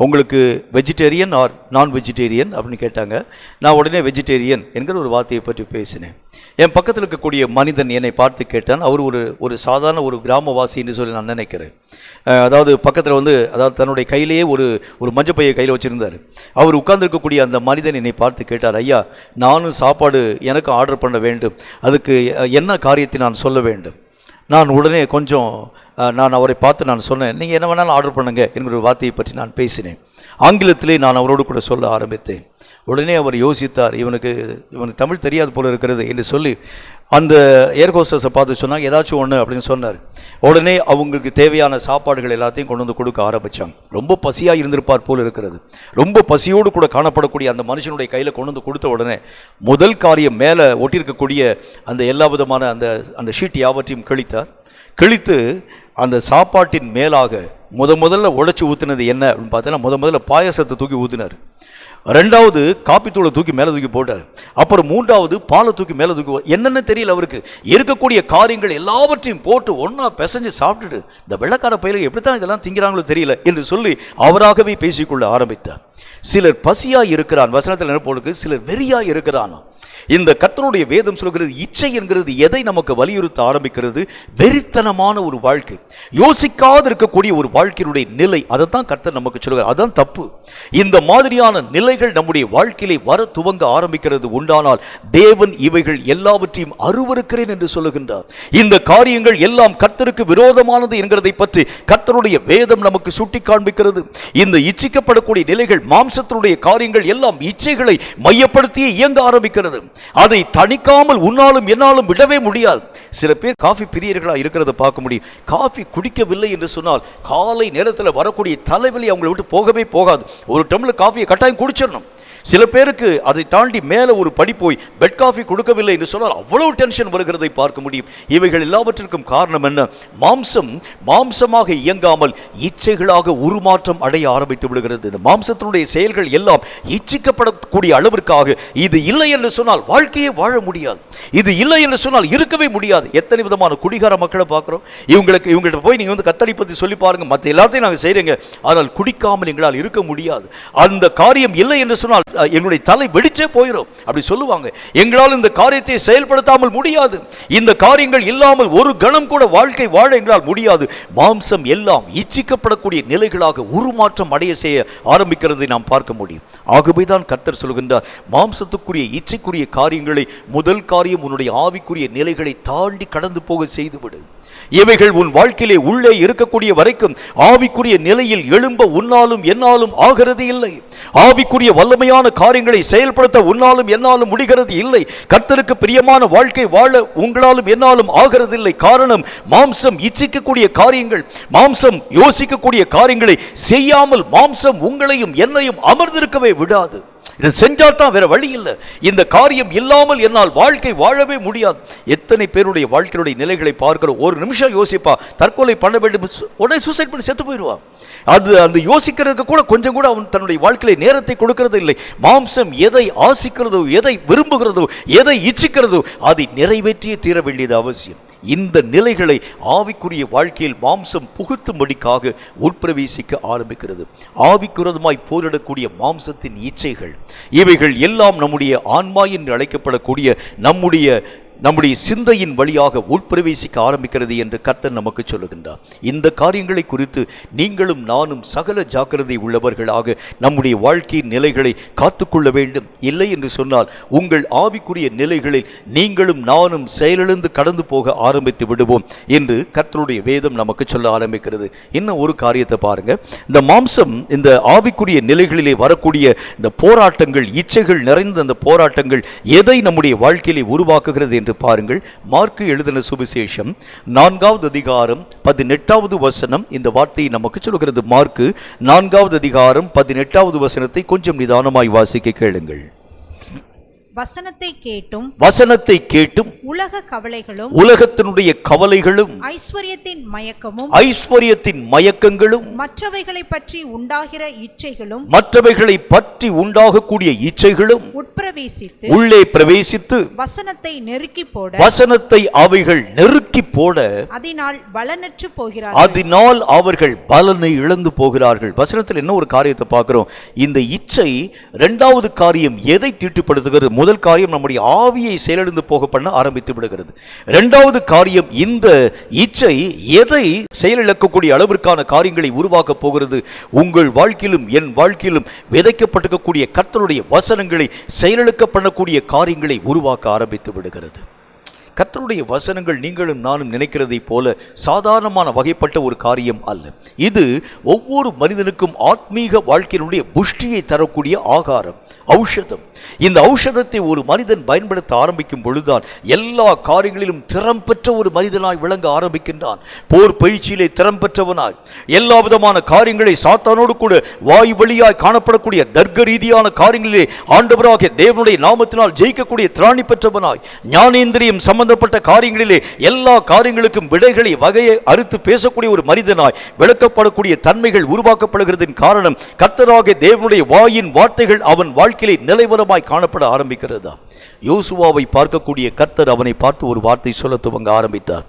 உங்களுக்கு வெஜிடேரியன் ஆர் நான் வெஜிடேரியன் அப்படின்னு கேட்டாங்க. நான் உடனே வெஜிடேரியன் என்கிற ஒரு வார்த்தையை பற்றி பேசினேன். என் பக்கத்தில் இருக்கக்கூடிய மனிதன் என்னை பார்த்து கேட்டான். அவர் ஒரு சாதாரண ஒரு கிராமவாசின்னு சொல்லி நான் நினைக்கிறேன். அதாவது பக்கத்தில் அதாவது தன்னுடைய கையிலேயே ஒரு மஞ்சப்பையை கையில் வச்சுருந்தார். அவர் உட்கார்ந்துருக்கக்கூடிய அந்த மனிதன் என்னை பார்த்து கேட்டார், ஐயா நானும் சாப்பாடு எனக்கு ஆர்டர் பண்ண வேண்டும், அதுக்கு என்ன காரியத்தை நான் சொல்ல வேண்டும்? நான் உடனே நான் அவரை பார்த்து நான் சொன்னேன், நீங்கள் என்ன வேணாலும் ஆர்டர் பண்ணுங்க என்கிற ஒரு வார்த்தையை பற்றி நான் பேசினேன். ஆங்கிலத்திலே நான் அவரோடு கூட சொல்ல ஆரம்பித்தேன். உடனே அவர் யோசித்தார், இவனுக்கு தமிழ் தெரியாது போல இருக்கிறது என்று சொல்லி அந்த ஏர் ஹோஸ்டஸை பார்த்து சொன்னாங்க, ஏதாச்சும் ஒன்று அப்படின்னு சொன்னார். உடனே அவங்களுக்கு தேவையான சாப்பாடுகள் எல்லாத்தையும் கொண்டு வந்து கொடுக்க ஆரம்பித்தாங்க. ரொம்ப பசியாக இருந்திருப்பார் போல் இருக்கிறது. ரொம்ப பசியோடு கூட காணப்படக்கூடிய அந்த மனுஷனுடைய கையில் கொண்டு வந்து கொடுத்த உடனே முதல் காரியம் மேலே ஒட்டியிருக்கக்கூடிய அந்த எல்லா விதமான அந்த ஷீட் யாவற்றையும் கிழித்து அந்த சாப்பாட்டின் மேலாக முதல்ல உடைச்சி ஊற்றுனது என்ன அப்படின்னு பார்த்தீங்கன்னா, முதல்ல பாயசத்தை தூக்கி ஊற்றினார். ரெண்டாவது காப்பி தூளை தூக்கி மேலே தூக்கி போட்டார். அப்புறம் மூன்றாவது பாலை தூக்கி மேலே தூக்கி, என்னென்ன தெரியல அவருக்கு, இருக்கக்கூடிய காரியங்கள் எல்லாவற்றையும் போட்டு ஒன்றா பிசைஞ்சு சாப்பிட்டுட்டு இந்த வெள்ளக்கார பயில எப்படி தான் இதெல்லாம் திங்கிறாங்களோ தெரியல என்று சொல்லி அவராகவே பேசிக்கொள்ள ஆரம்பித்தார். சிலர் பசியாக இருக்கிறான், வசனத்தில் என்ன போலுக்கு, சிலர் வெறியாக இருக்கிறான். இந்த கர்த்தருடைய வேதம் சொல்கிறது, இச்சை என்கிறது எதை நமக்கு வலியுறுத்த ஆரம்பிக்கிறது? வெறித்தனமான ஒரு வாழ்க்கை, யோசிக்காது இருக்கக்கூடிய ஒரு வாழ்க்கையினுடைய நிலை. அதைத்தான் கர்த்தர் நமக்கு சொல்கிறார். அதான் தப்பு. இந்த மாதிரியான நிலைகள் நம்முடைய வாழ்க்கையிலே வர துவங்க ஆரம்பிக்கிறது உண்டானால் தேவன் இவைகள் எல்லாவற்றையும் அருவருக்கிறேன் என்று சொல்லுகின்றார். இந்த காரியங்கள் எல்லாம் கர்த்தருக்கு விரோதமானது என்கிறதை பற்றி கர்த்தருடைய வேதம் நமக்கு சுட்டி காண்பிக்கிறது. இந்த இச்சிக்கப்படக்கூடிய நிலைகள், மாம்சத்தினுடைய காரியங்கள் எல்லாம் இச்சைகளை மையப்படுத்தியே இயங்க ஆரம்பிக்கிறது. அதை தணிக்காமல் உன்னாலும் என்னாலும் விடவே முடியாது. சில பேர் காஃபி பிரியர்களாக இருக்கிறத பார்க்க முடியும். காஃபி குடிக்கவில்லை என்று சொன்னால் காலை நேரத்தில் வரக்கூடிய தலைவலி அவங்களை விட்டு போகவே போகாது. ஒரு டம்ளர் காஃபியை கட்டாயம் குடிச்சிடணும். சில பேருக்கு அதை தாண்டி மேலே ஒரு படி போய் பெட் காஃபி கொடுக்கவில்லை என்று சொன்னால் அவ்வளவு டென்ஷன் வருகிறதை பார்க்க முடியும். இவைகள் எல்லாவற்றிற்கும் காரணம் என்ன? மாம்சமாக இயங்காமல் இச்சைகளாக உருமாற்றம் அடைய ஆரம்பித்து விடுகிறது. இந்த மாம்சத்தினுடைய செயல்கள் எல்லாம் இச்சிக்கப்படக்கூடிய அளவிற்காக இது இல்லை என்று சொன்னால் வாழ்க்கையே வாழ முடியாது. இது இல்லை என்று சொன்னால் இருக்கவே முடியாது. எத்தனை விதமான குடிகார மக்களை பார்க்கிறோம். இவங்கள்ட்ட போய் நீங்க கத்தரி பற்றி சொல்லி பாருங்க, மற்ற எல்லாத்தையும் நாங்கள் செய்றீங்க, ஆனால் குடிக்காமல் எங்களால் இருக்க முடியாது. அந்த காரியம் இல்லை என்று சொன்னால் என்னுடைய தலை வெடிச்சே போயிடும் அப்படி சொல்லுவாங்க. எங்களால் இந்த காரியத்தை செயல்படுத்தாமல் முடியாது. இந்த காரியங்கள் இல்லாமல் ஒரு கணம் கூட வாழ்க்கை வாழ எங்களால் முடியாது. மாம்சம் எல்லாம் இச்சிக்கப்படக்கூடிய நிலைகளாக உருமாற்றம் அடைய செய்ய ஆரம்பிக்கிறதை நாம் பார்க்க முடியும். ஆகவேதான் கர்த்தர் சொல்கின்றார், மாம்சத்துக்குரிய இச்சைக்குரிய காரியங்களை முதல் காரியம் உன்னுடைய ஆவிக்குரிய நிலைகளை தாண்டி கடந்து போக செய்துவிடு. இவைகள் உன் வாழ்க்கையிலே உள்ளே இருக்கக்கூடிய வரைக்கும் ஆவிக்குரிய நிலையில் எழும்ப உன்னாலும் என்னாலும் ஆகிறது இல்லை. ஆவிக்குரிய வல்லமையான காரியங்களை செயல்படுத்த உன்னாலும் என்னாலும் முடிகிறது இல்லை. கர்த்தருக்கு பிரியமான வாழ்க்கை வாழ உங்களாலும் என்னாலும் ஆகிறது இல்லை. காரணம், மாம்சம் இச்சிக்கக்கூடிய காரியங்கள், மாம்சம் யோசிக்கக்கூடிய காரியங்களை செய்யாமல் மாம்சம் உங்களையும் என்னையும் அமர்ந்திருக்கவே விடாது. இதை செஞ்சால்தான் வேற வழி இல்லை. இந்த காரியம் இல்லாமல் என்னால் வாழ்க்கை வாழவே முடியாது. எத்தனை பேருடைய வாழ்க்கையுடைய நிலைகளை பார்க்கிறோம். ஒரு நிமிஷம் யோசிப்பா, தற்கொலை பண்ண வேண்டும், உடனே சூசைட் பண்ணி செத்து போயிடுவான். அந்த யோசிக்கிறதுக்கு கூட கொஞ்சம் கூட அவன் தன்னுடைய வாழ்க்கையில நேரத்தை கொடுக்கிறது இல்லை. மாம்சம் எதை ஆசிக்கிறதோ, எதை விரும்புகிறதோ, எதை இச்சிக்கிறதோ அதை நிறைவேற்றியே தீர வேண்டியது அவசியம். இந்த நிலைகளை ஆவிக்குரிய வாழ்க்கையில் மாம்சம் புகுத்தும்படிக்காக உட்பிரவேசிக்க ஆரம்பிக்கிறது. ஆவிக்குரதமாய் போரிடக்கூடிய மாம்சத்தின் இச்சைகள், இவைகள் எல்லாம் நம்முடைய ஆன்மா என்று அழைக்கப்படக்கூடிய நம்முடைய சிந்தையின் வழியாக உட்பிரவேசிக்க ஆரம்பிக்கிறது என்று கர்த்தர் நமக்கு சொல்லுகின்றார். இந்த காரியங்களை குறித்து நீங்களும் நானும் சகல ஜாக்கிரதை உள்ளவர்களாக நம்முடைய வாழ்க்கையின் நிலைகளை காத்துக்கொள்ள வேண்டும். இல்லை என்று சொன்னால் உங்கள் ஆவிக்குரிய நிலைகளில் நீங்களும் நானும் செயலிழந்து கடந்து போக ஆரம்பித்து விடுவோம் என்று கர்த்தருடைய வேதம் நமக்கு சொல்ல ஆரம்பிக்கிறது. இன்னும் ஒரு காரியத்தை பாருங்க. இந்த மாம்சம் இந்த ஆவிக்குரிய நிலைகளிலே வரக்கூடிய இந்த போராட்டங்கள், இச்சைகள் நிறைந்த அந்த போராட்டங்கள் எதை நம்முடைய வாழ்க்கையிலே உருவாக்குகிறது என்று பாருங்கள். மார்க்கு எழுதின சுவிசேஷம் 4வது அதிகாரம் 18வது வசனம் இந்த வார்த்தையை நமக்கு சொல்கிறது. மார்க்கு 4வது அதிகாரம் 18வது வசனத்தை கொஞ்சம் நிதானமாய் வாசிக்க கேளுங்கள். வசனத்தை கேட்டும் உலக கவலைகளும் உலகத்தினுடைய கவலைகளும் ஐஸ்வரியத்தின் மயக்கங்களும் மற்றவைகளை பற்றி உண்டாகக்கூடிய இச்சைகளும் உள்ளே பிரவேசித்து வசனத்தை அவைகள் நெருக்கி போட அதனால் அவர்கள் பலனை இழந்து போகிறார்கள். வசனத்தில் என்ன ஒரு காரியத்தை பார்க்கிறோம். இந்த இச்சை இரண்டாவது காரியம் எதை தீட்டுப்படுத்துகிறது? முதல் காரியம் நம்முடைய ஆவியை செயலிழந்து போக பண்ண ஆரம்பித்து விடுகிறது. இரண்டாவது காரியம் இந்த இச்சை எதை செயலிழக்கக்கூடிய அளவிற்கான காரியங்களை உருவாக்க போகிறது? உங்கள் வாழ்க்கையிலும் என் வாழ்க்கையிலும் விதைக்கப்பட்டிருக்கக்கூடிய கர்த்தருடைய வசனங்களை செயலிழக்க பண்ணக்கூடிய காரியங்களை உருவாக்க ஆரம்பித்து விடுகிறது. கர்த்தருடைய வசனங்கள் நீங்களும் நானும் நினைக்கிறதை போல சாதாரணமான வகைப்பட்ட ஒரு காரியம் அல்ல. இது ஒவ்வொரு மனிதனுக்கும் ஆத்மீக வாழ்க்கையினுடைய புஷ்டியை தரக்கூடிய ஆகாரம், ஔஷதம். இந்த ஔஷதத்தை ஒரு மனிதன் பயன்படுத்த ஆரம்பிக்கும் பொழுதுதான் எல்லா காரியங்களிலும் திறம் பெற்ற ஒரு மனிதனாய் விளங்க ஆரம்பிக்கின்றான். போர் பயிற்சியிலே திறம் பெற்றவனாய், எல்லா விதமான காரியங்களை சாத்தானோடு கூட வாய் வழியாய் காணப்படக்கூடிய தர்க்க ரீதியான காரியங்களிலே ஆண்டவராகிய தேவனுடைய நாமத்தினால் ஜெயிக்கக்கூடிய திராணி பெற்றவனாய், ஞானேந்திரியம் சம்பந்தப்பட்ட காரியங்களிலே எல்லா காரியங்களுக்கும் விடைகளை வகையை அறுத்து பேசக்கூடிய ஒரு மனிதனாய் விளக்கப்படக்கூடிய தன்மைகள் உருவாக்கப்படுகிறதின் காரணம் கர்த்தராகிய தேவனுடைய வாயின் வார்த்தைகள் அவன் வாழ்க்கையிலே நிலைவரமாய் காணப்பட ஆரம்பிக்கிறதா. யோசுவாவை பார்க்கக்கூடிய கர்த்தர் அவனை பார்த்து ஒரு வார்த்தை சொல்ல துவங்க ஆரம்பித்தார்.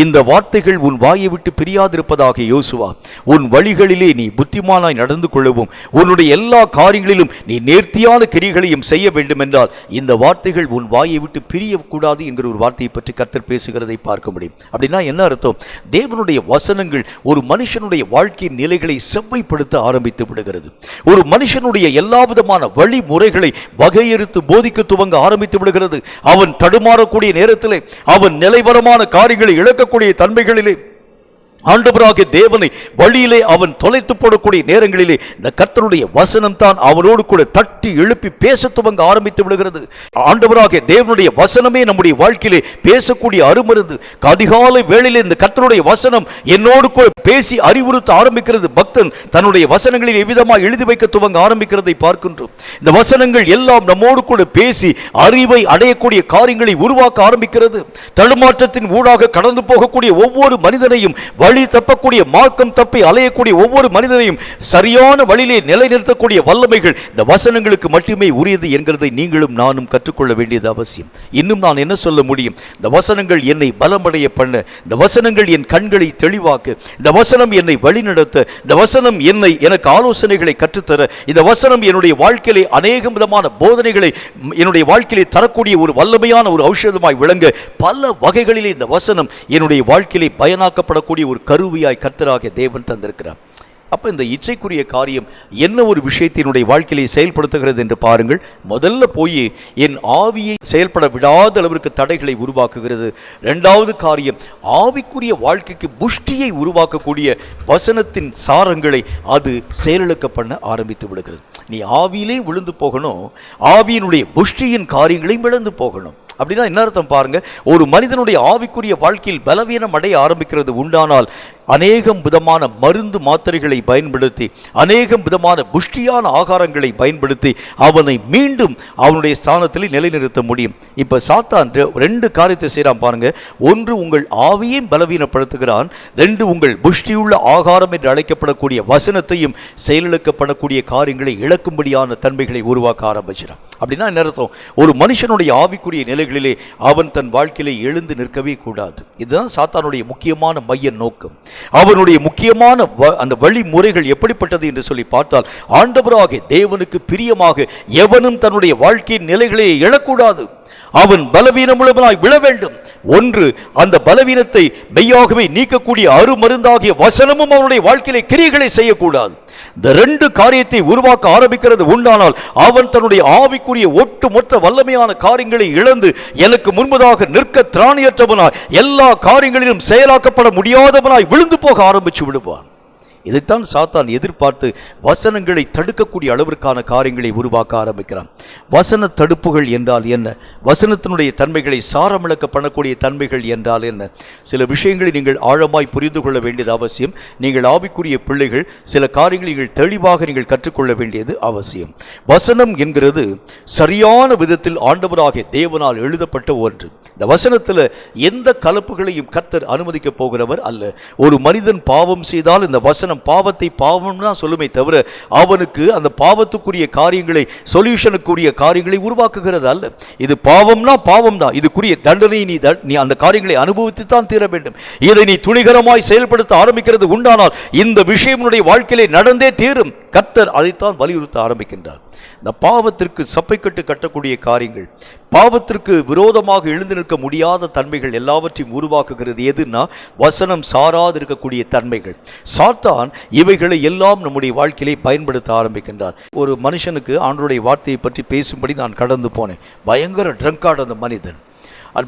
இந்த வார்த்தைகள் உன் வாயை விட்டு பிரியாதிருப்பதாக யோசுவா, உன் வழிகளிலே நீ புத்திமானாய் நடந்து கொள்ளவும் உன்னுடைய எல்லா காரியங்களிலும் நீ நேர்த்தியான கிரியைகளையும் செய்ய வேண்டும் என்றால் இந்த வார்த்தைகள் உன் வாயை விட்டு பிரியக்கூடாது என்கிற ஒரு வார்த்தையை பற்றி கர்த்தர் பேசுகிறதை பார்க்க முடியும். அப்படின்னா என்ன அர்த்தம்? தேவனுடைய வசனங்கள் ஒரு மனுஷனுடைய வாழ்க்கையின் நிலைகளை செவ்வைப்படுத்த ஆரம்பித்து விடுகிறது. ஒரு மனுஷனுடைய எல்லா விதமான வழிமுறைகளை வகையறுத்து போதிக்க துவங்க ஆரம்பித்து விடுகிறது. அவன் தடுமாறக்கூடிய நேரத்திலே, அவன் நிலைவரமான காரியங்களை இழக்கக்கூடிய தன்மைகளிலே, ஆண்டவராகிய தேவனை வழியிலே அவன் தொலைத்து போடக்கூடிய நேரங்களிலே இந்த கர்த்தருடைய வசனம் தான் அவனோடு கூட தட்டி எழுப்பி பேச துவங்க ஆரம்பித்து விடுகிறது. ஆண்டவராகிய தேவனுடைய வசனமே நம்முடைய வாழ்க்கையிலே பேசக்கூடிய அருமருந்து. அதிகாலை வேளையிலே இந்த கர்த்தருடைய வசனம் என்னோடு கூட பேசி அறிவுறுத்த ஆரம்பிக்கிறது. பக்தன் தன்னுடைய வசனங்களில் எவ்விதமாக எழுதி வைக்க துவங்க ஆரம்பிக்கிறதை பார்க்கின்றோம். இந்த வசனங்கள் எல்லாம் நம்மோடு கூட பேசி அறிவை அடையக்கூடிய காரியங்களை உருவாக்க ஆரம்பிக்கிறது. தடுமாற்றத்தின் ஊடாக கடந்து போகக்கூடிய ஒவ்வொரு மனிதனையும், வழி தப்பக்கூடிய மார்க்கம் தப்பி அலையக்கூடிய ஒவ்வொரு மனிதனையும் சரியான வழியிலே நிலைநிறுத்தக்கூடிய வல்லமைகள் இந்த வசனங்களுக்கு மட்டுமே உரியது என்கிறதை நீங்களும் நானும் கற்றுக்கொள்ள வேண்டியது அவசியம். இன்னும் நான் என்ன சொல்ல முடியும்? இந்த வசனங்கள் என்னை பலமடைய பண்ண, இந்த வசனங்கள் என் கண்களை தெளிவாக்க, இந்த வசனம் என்னை வழிநடத்த, இந்த வசனம் எனக்கு ஆலோசனைகளை கற்றுத்தர, இந்த வசனம் என்னுடைய வாழ்க்கையிலே அநேக விதமான போதனைகளை என்னுடைய வாழ்க்கையிலே தரக்கூடிய ஒரு வல்லமையான ஒரு ஔஷதமாய் விளங்க பல வகைகளிலே இந்த வசனம் என்னுடைய வாழ்க்கையிலே பயனாக்கப்படக்கூடிய ஒரு கருவியாய் கர்த்தராகிய தேவன் தந்திருக்கிறார். அப்ப இந்த இச்சைக்குரிய காரியம் என்ன ஒரு விஷயத்தினுடைய வாழ்க்கையை செயல்படுத்துகிறது என்று பாருங்கள். முதல்ல போய் என் ஆவியை செயல்பட விடாத அளவிற்கு தடைகளை உருவாக்குகிறது. இரண்டாவது காரியம், ஆவிக்குரிய வாழ்க்கைக்கு புஷ்டியை உருவாக்கக்கூடிய வசனத்தின் சாரங்களை அது செயலிழக்க பண்ண ஆரம்பித்து விடுகிறது. நீ ஆவியிலே விழுந்து போகணும், ஆவியினுடைய புஷ்டியின் காரியங்களையும் இழந்து போகணும். அப்படின்னா என்ன அர்த்தம் பாருங்க? ஒரு மனிதனுடைய ஆவிக்குரிய வாழ்க்கையில் பலவீனம் அடைய ஆரம்பிக்கிறது உண்டானால் அநேகம் விதமான மருந்து மாத்திரைகளை பயன்படுத்தி, அநேகம் விதமான புஷ்டியான ஆகாரங்களை பயன்படுத்தி அவனை மீண்டும் அவனுடைய ஸ்தானத்தில் நிலைநிறுத்த முடியும். இப்ப சாத்தான் ரெண்டு காரியத்தை செய்யறான் பாருங்க. ஒன்று, உங்கள் ஆவியையும் பலவீனப்படுத்துகிறான். ரெண்டு, உங்கள் புஷ்டியுள்ள ஆகாரம் என்று அழைக்கப்படக்கூடிய வசனத்தையும் செயலிழக்கப்படக்கூடிய காரியங்களை இழக்கும்படியான தன்மைகளை உருவாக்க ஆரம்பிச்சிடான். அப்படின்னா என்ன அர்த்தம்? ஒரு மனுஷனுடைய ஆவிக்குரிய நிலைகளிலே அவன் தன் வாழ்க்கையிலே எழுந்து நிற்கவே கூடாது. இதுதான் சாத்தானுடைய முக்கியமான மைய நோக்கம். அவனுடைய முக்கியமான அந்த வழிமுறைகள் எப்படிப்பட்டது என்று சொல்லி பார்த்தால், ஆண்டவராகிய தேவனுக்கு பிரியமாக எவனும் தன்னுடைய வாழ்க்கையின் நிலைகளை எழக்கூடாது. அவன் பலவீனமுள்ளவனாய் விழ வேண்டும். ஒன்று, அந்த பலவீனத்தை மெய்யாகவே நீக்கக்கூடிய அருமருந்தாகிய வசனமும் அவனுடைய வாழ்க்கையிலே கிரியைகளை செய்யக்கூடாது. இந்த ரெண்டு காரியத்தை உருவாக்க ஆரம்பிக்கிறது உண்டானால் அவன் தன்னுடைய ஆவிக்குரிய ஒட்டு மொத்த வல்லமையான காரியங்களை இழந்து எனக்கு முன்பதாக நிற்க திராணியற்றவனாய், எல்லா காரியங்களிலும் செயலாக்கப்பட முடியாதவனாய் விழுந்து போக ஆரம்பிச்சு விடுவான். இதைத்தான் சாத்தான் எதிர்பார்த்து வசனங்களை தடுக்கக்கூடிய அளவிற்கான காரியங்களை உருவாக்க ஆரம்பிக்கிறான். வசன தடுப்புகள் என்றால் என்ன? வசனத்தினுடைய தன்மைகளை சாரமிழக்க பண்ணக்கூடிய தன்மைகள் என்றால் என்ன? சில விஷயங்களை நீங்கள் ஆழமாய் புரிந்து கொள்ள வேண்டியது அவசியம். நீங்கள் ஆவிக்குரிய பிள்ளைகள், சில காரியங்களை நீங்கள் தெளிவாக நீங்கள் கற்றுக்கொள்ள வேண்டியது அவசியம். வசனம் என்கிறது சரியான விதத்தில் ஆண்டவராகிய தேவனால் எழுதப்பட்ட ஒன்று. இந்த வசனத்தில் எந்த கலப்புகளையும் கர்த்தர் அனுமதிக்க போகிறவர் அல்ல. ஒரு மனிதன் பாவம் செய்தால் இந்த வசனம் பாவத்தை பாவம் தான் சொல்லுமே தவிர அவனுக்கு அந்த பாவத்துக்குரிய காரியங்களை, சொல்யூஷனுக்குரிய காரியங்களை உருவாக்குகிறது அல்ல. இது பாவம்னா பாவம் தான், இதுக்குரிய தண்டனை நீ அந்த காரியங்களை அனுபவித்து தான் தீர வேண்டும். இதை நீ துணிகரமாய் செயல்படுத்த ஆரம்பிக்கிறது உண்டானால் இந்த விஷயம் வாழ்க்கையிலே நடந்தே தீரும். கர்த்தர் அதைத்தான் வலியுறுத்த ஆரம்பிக்கின்றார். இந்த பாவத்திற்கு சப்பைக்கட்டு கட்டக்கூடிய காரியங்கள், பாவத்திற்கு விரோதமாக எழுந்து நிற்க முடியாத தன்மைகள் எல்லாவற்றையும் உருவாக்குகிறது எதுனா வசனம் சாராது இருக்கக்கூடிய தன்மைகள். சாத்தான் இவைகளை எல்லாம் நம்முடைய வாழ்க்கையிலே பயன்படுத்த ஆரம்பிக்கின்றார். ஒரு மனுஷனுக்கு ஆண்டவருடைய வார்த்தையை பற்றி பேசும்படி நான் கடந்து போனேன். பயங்கர ட்ரங்கார்ட் அந்த மனிதன்,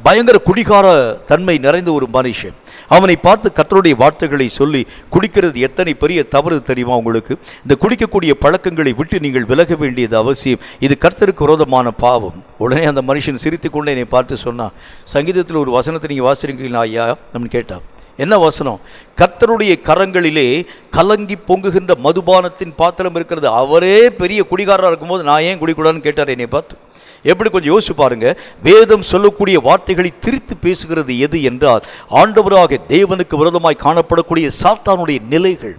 பயங்கர குடிகார தன்மை நிறைந்த ஒரு மனுஷன். அவனை பார்த்து கர்த்தருடைய வார்த்தைகளை சொல்லி, குடிக்கிறது எத்தனை பெரிய தவறு தெரியுமா உங்களுக்கு? இந்த குடிக்கக்கூடிய பழக்கங்களை விட்டு நீங்கள் விலக வேண்டியது அவசியம். இது கர்த்தருக்கு விரோதமான பாவம். உடனே அந்த மனுஷன் சிரித்து கொண்டு என்னை பார்த்து சொன்னான், சங்கீதத்தில் ஒரு வசனத்தை நீங்கள் வாசிக்கிறீங்களா ஐயா அப்படின்னு கேட்டான். என்ன வசனம்? கர்த்தருடைய கரங்களிலே கலங்கி பொங்குகின்ற மதுபானத்தின் பாத்திரம் இருக்கிறது. அவரே பெரிய குடிகாரராக இருக்கும்போது நான் ஏன் குடிக்கூடாதுன்னு கேட்டார் என்னை பார்த்து. எப்படி கொஞ்சம் யோசிச்சு பாருங்க. வேதம் சொல்லக்கூடிய வார்த்தைகளை திரித்து பேசுகிறது எது என்றால் ஆண்டவராக தேவனுக்கு விரோதமாய் காணப்படக்கூடிய சாத்தானுடைய நிலைகள்.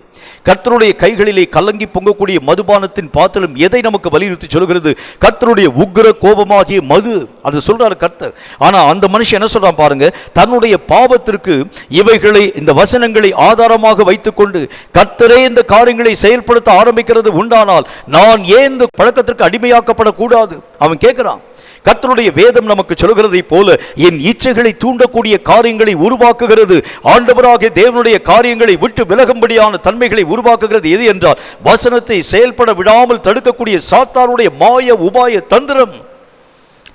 கர்த்தருடைய கைகளிலே கலங்கி பொங்கக்கூடிய மதுபானத்தின் பாத்திரம் எதை நமக்கு வலியுறுத்தி சொல்கிறது? கர்த்தருடைய உக்கிர கோபமாகிய மது. அது சொல்றாரு கர்த்தர். ஆனா அந்த மனுஷன் என்ன சொல்றான் பாருங்க, தன்னுடைய பாவத்திற்கு இவைகளை, இந்த வசனங்களை ஆதாரமாக வைத்துக்கொண்டு கர்த்தரே இந்த காரியங்களை செயல்படுத்த ஆரம்பிக்கிறது உண்டானால் நான் ஏன் இந்த பழக்கத்திற்கு அடிமையாக்கப்படக்கூடாது? அவன் கேட்கிறான். கர்த்தருடைய வேதம் நமக்கு சொல்கிறதை போல என் இச்சைகளை தூண்டக்கூடிய காரியங்களை உருவாக்குகிறது. ஆண்டவராகிய தேவனுடைய காரியங்களை விட்டு விலகும்படியான தன்மைகளை உருவாக்குகிறது எது என்றால் வசனத்தை செயல்பட விடாமல் தடுக்கக்கூடிய சாத்தானுடைய மாய உபாய தந்திரம்.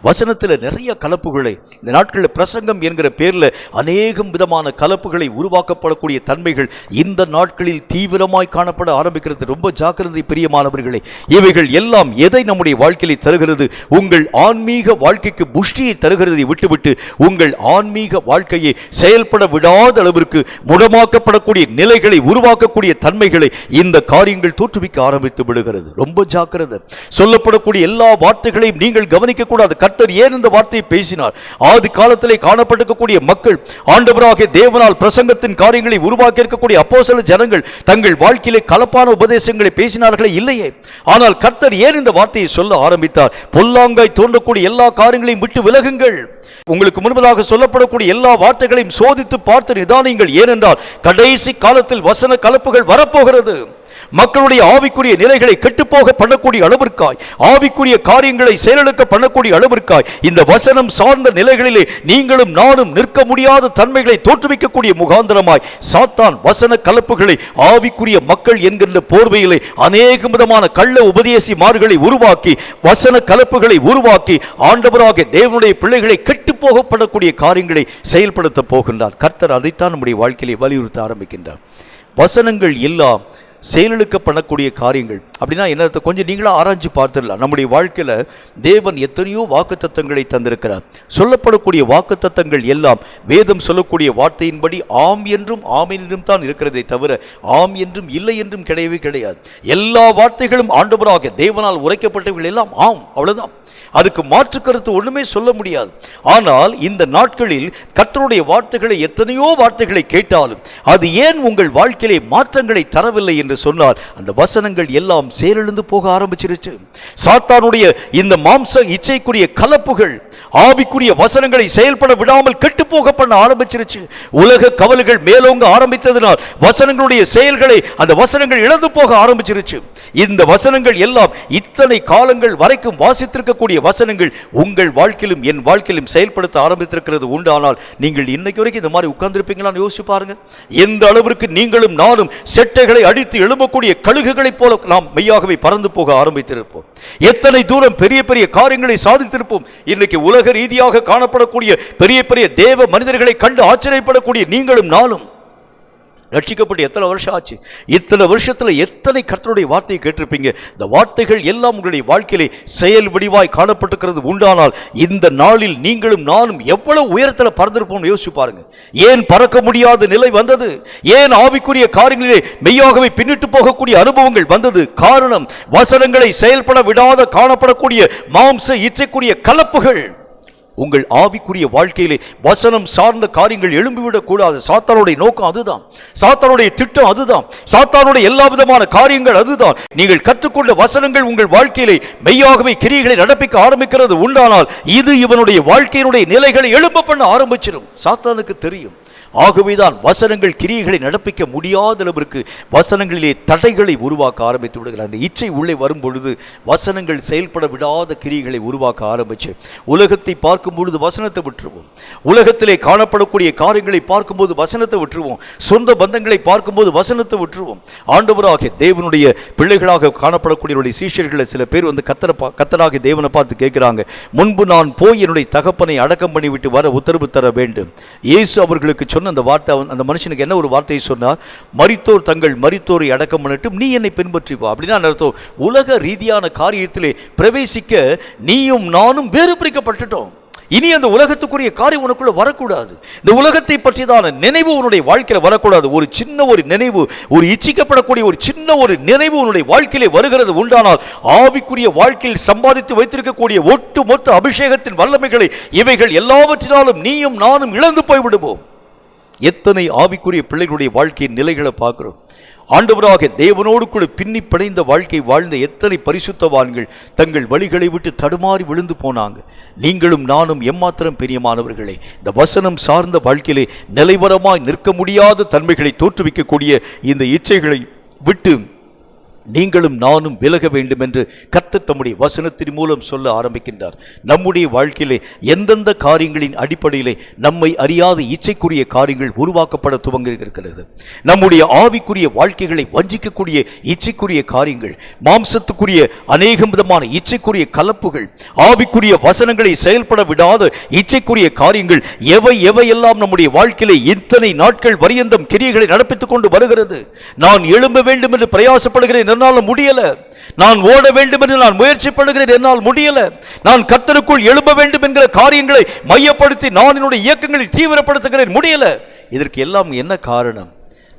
வசனத்தில் நிறைய கலப்புகளை, இந்த நாட்களில் பிரசங்கம் என்கிற பேரில் அநேகம் விதமான கலப்புகளை உருவாக்கப்படக்கூடிய தன்மைகள் இந்த நாட்களில் தீவிரமாய் காணப்பட ஆரம்பிக்கிறது. ரொம்ப ஜாக்கிரதை பிரியமானவர்களே. இவைகள் எல்லாம் எதை நம்முடைய வாழ்க்கையை தருகிறது? உங்கள் ஆன்மீக வாழ்க்கைக்கு புஷ்டியை தருகிறதை விட்டுவிட்டு உங்கள் ஆன்மீக வாழ்க்கையை செயல்பட விடாத அளவிற்கு முடமாக்கப்படக்கூடிய நிலைகளை உருவாக்கக்கூடிய தன்மைகளை இந்த காரியங்கள் தோற்றுவிக்க ஆரம்பித்து விடுகிறது. ரொம்ப ஜாக்கிரதை. சொல்லப்படக்கூடிய எல்லா வார்த்தைகளையும் நீங்கள் கவனிக்க கூடாது. கர்த்தர் ஏன் இந்த வார்த்தையை பேசினார்? ஆதி காலத்திலே காணப்பட்டிருக்கக்கூடிய மக்கள் ஆண்டவராகிய தேவனால் பிரசங்கத்தின் காரியங்களை உருவாக்கி இருக்கக்கூடிய அப்போஸ்தல ஜனங்கள் தங்கள் வாழ்க்கையிலே கலப்பான உபதேசங்களை பேசினார்களே இல்லையே. ஆனால் கர்த்தர் ஏன் இந்த வார்த்தையை சொல்ல ஆரம்பித்தார்? பொல்லாங்காய் தோன்றக்கூடிய எல்லா காரியங்களையும் விட்டு விலகுங்கள். உங்களுக்கு முன்பதாக சொல்லப்படக்கூடிய எல்லா வார்த்தைகளையும் சோதித்து பார்த்து நிதானியுங்கள். ஏனென்றால் கடைசி காலத்தில் வசன கலப்புகள் வரப்போகிறது. மக்களுடைய ஆவிக்குரிய நிலைகளை கெட்டுப்போக பண்ணக்கூடிய அளவிற்காய், ஆவிக்குரிய காரியங்களை செயலெடுக்க பண்ணக்கூடிய அளவிற்காய் இந்த வசனம் சார்ந்த நிலைகளிலே நீங்களும் நானும் நிற்க முடியாத தன்மைகளை தோற்றுவிக்கக்கூடிய முகாந்திரமாய் சாத்தான் வசன கலப்புகளை ஆவிக்குரிய மக்கள் என்கின்ற போர்வையிலே அநேக விதமான கள்ள உபதேசிமார்களை உருவாக்கி, வசன கலப்புகளை உருவாக்கி ஆண்டவராகிய தேவனுடைய பிள்ளைகளை கெட்டுப்போகப்படக்கூடிய காரியங்களை செயல்படுத்த போகின்றார். கர்த்தர் அதைத்தான் நம்முடைய வாழ்க்கையிலே வலியுறுத்த ஆரம்பிக்கின்றார். வசனங்கள் எல்லாம் செயலுக்க பண்ணக்கூடிய காரியங்கள் அப்படின்னா என்ன? கொஞ்சம் நீங்களா ஆராய்ச்சி பார்த்துடலாம். நம்முடைய வாழ்க்கையில தேவன் எத்தனையோ வாக்குத்தத்தங்களை தந்திருக்கிறார். சொல்லப்படக்கூடிய வாக்குத்தத்தங்கள் எல்லாம் வேதம் சொல்லக்கூடிய வார்த்தையின்படி ஆம் என்றும் ஆமீன் என்றும் தான் இருக்கிறதே தவிர ஆம் என்றும் இல்லை என்றும் கிடையவே கிடையாது. எல்லா வார்த்தைகளும் ஆண்டவராகிய தேவனால் உரைக்கப்பட்டவர்கள் எல்லாம் ஆம், அவ்வளவுதான். அதுக்கு மாற்று கருத்து ஒண்ணுமே சொல்ல முடியாது. ஆனால் இந்த நாட்களில் கர்த்தருடைய வார்த்தைகளை, எத்தனையோ வார்த்தைகளை கேட்டாலும் அது ஏன் உங்கள் வாழ்க்கையிலே மாற்றங்களை தரவில்லை என்று சொன்னால் அந்த வசனங்கள் எல்லாம் செயலிழந்து போக ஆரம்பிச்சிருச்சு. சாத்தானுடைய இந்த மாம்ச இச்சைக்குரிய கலப்புகள் ஆவிக்குரிய வசனங்களை செயல்பட விடாமல் கெட்டு போக பண்ண ஆரம்பிச்சிருச்சு. உலக கவலைகள் மேலோங்க ஆரம்பித்ததனால் வசனங்களுடைய செயல்களை அந்த வசனங்கள் இழந்து போக ஆரம்பிச்சிருச்சு. இந்த வசனங்கள் எல்லாம் இத்தனை காலங்கள் வரைக்கும் வாசித்திருக்கக்கூடிய வசனங்கள் உங்கள் வாழ்க்கையிலும் என் வாழ்க்கையிலும் செயல்படுத்த ஆரம்பித்திருக்கிறது உண்டானால் நீங்கள் இன்னைக்கு வரைக்கும் இந்த மாதிரி உட்கார்ந்திருப்பீங்களான்னு யோசிச்சு பாருங்க. எந்த அளவிற்கு நீங்களும் நானும் செட்டைகளை அடித்து எழும்பக்கூடிய கழுகுகளைப் போல நாம் மெய்யாகவே பறந்து போக ஆரம்பித்திருப்போம். எத்தனை தூரம் பெரிய பெரிய காரியங்களை சாதித்திருப்போம். இன்னைக்கு உலக ரீதியாக காணப்படக்கூடிய பெரிய பெரிய தேவ மனிதர்களை கண்டு ஆச்சரியப்படக்கூடிய நீங்களும் நானும் ரட்சிக்கப்பட்டு எத்தனை வருஷம் ஆச்சு? இத்தனை வருஷத்துல எத்தனை கர்த்தருடைய வார்த்தையை கேட்டிருப்பீங்க? இந்த வார்த்தைகள் எல்லாம் உங்களுடைய வாழ்க்கையிலே செயல் வடிவாய் காணப்பட்டிருக்கிறது உண்டானால் இந்த நாளில் நீங்களும் நானும் எவ்வளவு உயரத்துல பறந்திருப்போம்னு யோசிச்சு பாருங்க. ஏன் பறக்க முடியாத நிலை வந்தது? ஏன் ஆவிக்குரிய காரியங்களிலே மெய்யாகவே பின்னிட்டு போகக்கூடிய அனுபவங்கள் வந்தது? காரணம், வசனங்களை செயல்பட விடாத காணப்படக்கூடிய மாம்ச இச்சைக்குரிய கலப்புகள். உங்கள் ஆவிக்குரிய வாழ்க்கையிலே வசனம் சார்ந்த காரியங்கள் எழும்பிவிடக் கூடாது. சாத்தானுடைய நோக்கம் அதுதான், சாத்தானுடைய திட்டம் அதுதான், சாத்தானுடைய எல்லா விதமான காரியங்கள் அதுதான். நீங்கள் கற்றுக்கொண்ட வசனங்கள் உங்கள் வாழ்க்கையிலே மெய்யாகவே கிரியைகளை நடப்பிக்க ஆரம்பிக்கிறது உண்டானால் இது இவனுடைய வாழ்க்கையினுடைய நிலைகளை எழும்ப பண்ண ஆரம்பிச்சிடும். சாத்தானுக்கு தெரியும். ஆகவேதான் வசனங்கள் கிரியைகளை நடப்பிக்க முடியாத அளவிற்கு வசனங்களிலே தடைகளை உருவாக்க ஆரம்பித்து விடுகிறார். அந்த இச்சை உள்ளே வரும் பொழுது வசனங்கள் செயல்பட விடாத கிரியைகளை உருவாக்க ஆரம்பிச்சு உலகத்தை பார்க்கும் பொழுது வசனத்தை விட்டுருவோம், உலகத்திலே காணப்படக்கூடிய காரியங்களை பார்க்கும்போது வசனத்தை விட்டுருவோம், சொந்த பந்தங்களை பார்க்கும்போது வசனத்தை விட்டுருவோம். ஆண்டவராக தேவனுடைய பிள்ளைகளாக காணப்படக்கூடிய சீஷர்களை சில பேர் வந்து கத்தராக தேவனை பார்த்து கேட்கிறாங்க, முன்பு நான் போய் என்னுடைய தகப்பனை அடக்கம் பண்ணிவிட்டு வர உத்தரவு தர வேண்டும். இயேசு அவர்களுக்கு சொன்ன அந்த வார்த்தை, அந்த மனுஷனுக்கு என்ன ஒரு வார்த்தையை சொன்னார்? மரித்தோர் தங்கள் மரித்தோரை அடக்கம் பண்ணிட்டு நீ என்னை பின்பற்றி வா. அப்படின்னா அர்த்தம், உலக ரீதியான காரியத்திலே பிரவேசிக்க நீயும் நானும் வேறு பிரிக்கப்பட்டுட்டோம். இனி அந்த உலகத்துக்குரிய காரியம் உனக்குள்ள வரக்கூடாது. இந்த உலகத்தை பற்றிதான நினைவு உன்னுடைய வாழ்க்கையில வரக்கூடாது. ஒரு சின்ன ஒரு நினைவு, ஒரு இச்சிக்கப்படக்கூடிய ஒரு சின்ன ஒரு நினைவு உன்னுடைய வாழ்க்கையிலே வருகிறது உண்டானால் ஆவிக்குரிய வாழ்க்கையில் சம்பாதித்து வைத்திருக்கக்கூடிய ஒட்டு மொத்த அபிஷேகத்தின் வல்லமைகளை இவைகள் எல்லாவற்றினாலும் நீயும் நானும் இழந்து போய்விடுவோம். எத்தனை ஆவிக்குரிய பிள்ளைகளுடைய வாழ்க்கையின் நிலைகளை பார்க்கிறோம். ஆண்டவராக தேவனோடு கூட பின்னி பிணைந்த வாழ்க்கை வாழ்ந்த எத்தனை பரிசுத்தவான்கள் தங்கள் வழிகளை விட்டு தடுமாறி விழுந்து போனாங்க. நீங்களும் நானும் எம்மாத்திரம் பிரியமானவர்களே, இந்த வசனம் சார்ந்த வாழ்க்கையிலே நிலைவரமாய் நிற்க முடியாத தன்மைகளை தோற்றுவிக்கக்கூடிய இந்த இச்சைகளை விட்டு நீங்களும் நானும் விலக வேண்டும் என்று கர்த்தர் தம்முடைய வசனத்தின் மூலம் சொல்ல ஆரம்பிக்கின்றார். நம்முடைய வாழ்க்கையிலே எந்தெந்த காரியங்களின் அடிப்படையிலே நம்மை அறியாத இச்சைக்குரிய காரியங்கள் உருவாக்கப்பட துவங்கி இருக்கிறது. நம்முடைய ஆவிக்குரிய வாழ்க்கைகளை வஞ்சிக்கக்கூடிய இச்சைக்குரிய காரியங்கள், மாம்சத்துக்குரிய அநேக விதமான இச்சைக்குரிய கலப்புகள், ஆவிக்குரிய வசனங்களை செயல்பட விடாத இச்சைக்குரிய காரியங்கள் எவையெல்லாம் நம்முடைய வாழ்க்கையிலே இத்தனை நாட்கள் பரியந்தம் கிரியைகளை நடப்பித்துக் கொண்டு வருகிறது. நான் எழும்ப வேண்டும் என்று பிரயாசப்படுகிறேன், என்னால் முடியல. நான் ஓட வேண்டும் என்று நான் முயற்சி பண்ணுகிறேன், என்னால் முடியல. நான் கர்த்தருக்குள் எழும்ப வேண்டும் என்கிற காரியங்களை மையப்படுத்தி நான் என்னுடைய இயக்கங்களை தீவிரப்படுத்துகிறேன், முடியல. இதற்கு எல்லாம் என்ன காரணம்?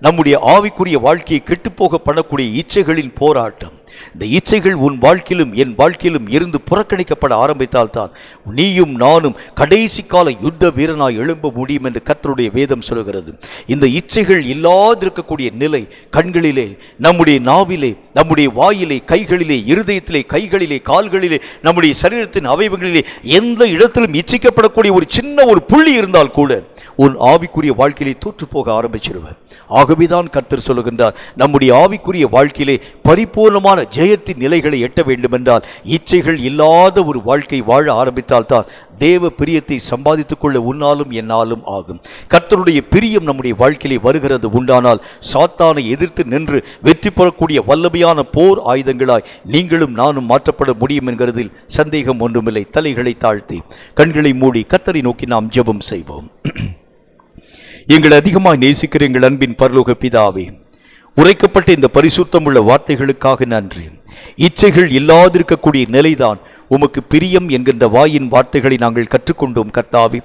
நம்முடைய ஆவிக்குரிய வாழ்க்கையை கெட்டுப்போக பண்ணக்கூடிய இச்சைகளின் போராட்டம். இந்த இச்சைகள் உன் வாழ்க்கையிலும் என் வாழ்க்கையிலும் இருந்து புறக்கணிக்கப்பட ஆரம்பித்தால்தான் நீயும் நானும் கடைசி கால யுத்த வீரனாய் எழும்ப முடியும் என்று கர்த்தருடைய வேதம் சொல்கிறது. இந்த இச்சைகள் இல்லாதிருக்கக்கூடிய நிலை கண்களிலே, நம்முடைய நாவிலே, நம்முடைய வாயிலே, கைகளிலே, இருதயத்திலே, கைகளிலே, கால்களிலே, நம்முடைய சரீரத்தின் அவயவங்களிலே எந்த இடத்திலும் இச்சிக்கப்படக்கூடிய ஒரு சின்ன ஒரு புள்ளி இருந்தால் கூட உன் ஆவிக்குரிய வாழ்க்கையிலே தோற்று போக ஆரம்பிச்சிருவார். ஆகவேதான் கர்த்தர் சொல்லுகின்றார், நம்முடைய ஆவிக்குரிய வாழ்க்கையிலே பரிபூர்ணமான ஜெயத்தின் நிலைகளை எட்ட வேண்டும் என்றால் இச்சைகள் இல்லாத ஒரு வாழ்க்கை வாழ ஆரம்பித்தால் தான் தேவ பிரியத்தை சம்பாதித்துக் கொள்ள உன்னாலும் என்னாலும் ஆகும். கர்த்தருடைய பிரியம் நம்முடைய வாழ்க்கையிலே வருகிறது உண்டானால் சாத்தானை எதிர்த்து நின்று வெற்றி பெறக்கூடிய வல்லமையான போர் ஆயுதங்களாய் நீங்களும் நானும் மாற்றப்பட முடியும் என்கிறதில் சந்தேகம் ஒன்றுமில்லை. தலைகளை தாழ்த்தி கண்களை மூடி கர்த்தரை நோக்கி நாம் ஜெபம் செய்வோம். எங்களை அதிகமாய் நேசிக்கிற எங்கள் அன்பின் பரலோக பிதாவே, உரைக்கப்பட்ட இந்த பரிசுத்தம் உள்ள வார்த்தைகளுக்காக நன்றி. இச்சைகள் இல்லாதிருக்கக்கூடிய நிலைதான் உமக்கு பிரியம் என்கின்ற வாயின் வார்த்தைகளை நாங்கள் கற்றுக்கொண்டோம். கர்த்தாவே,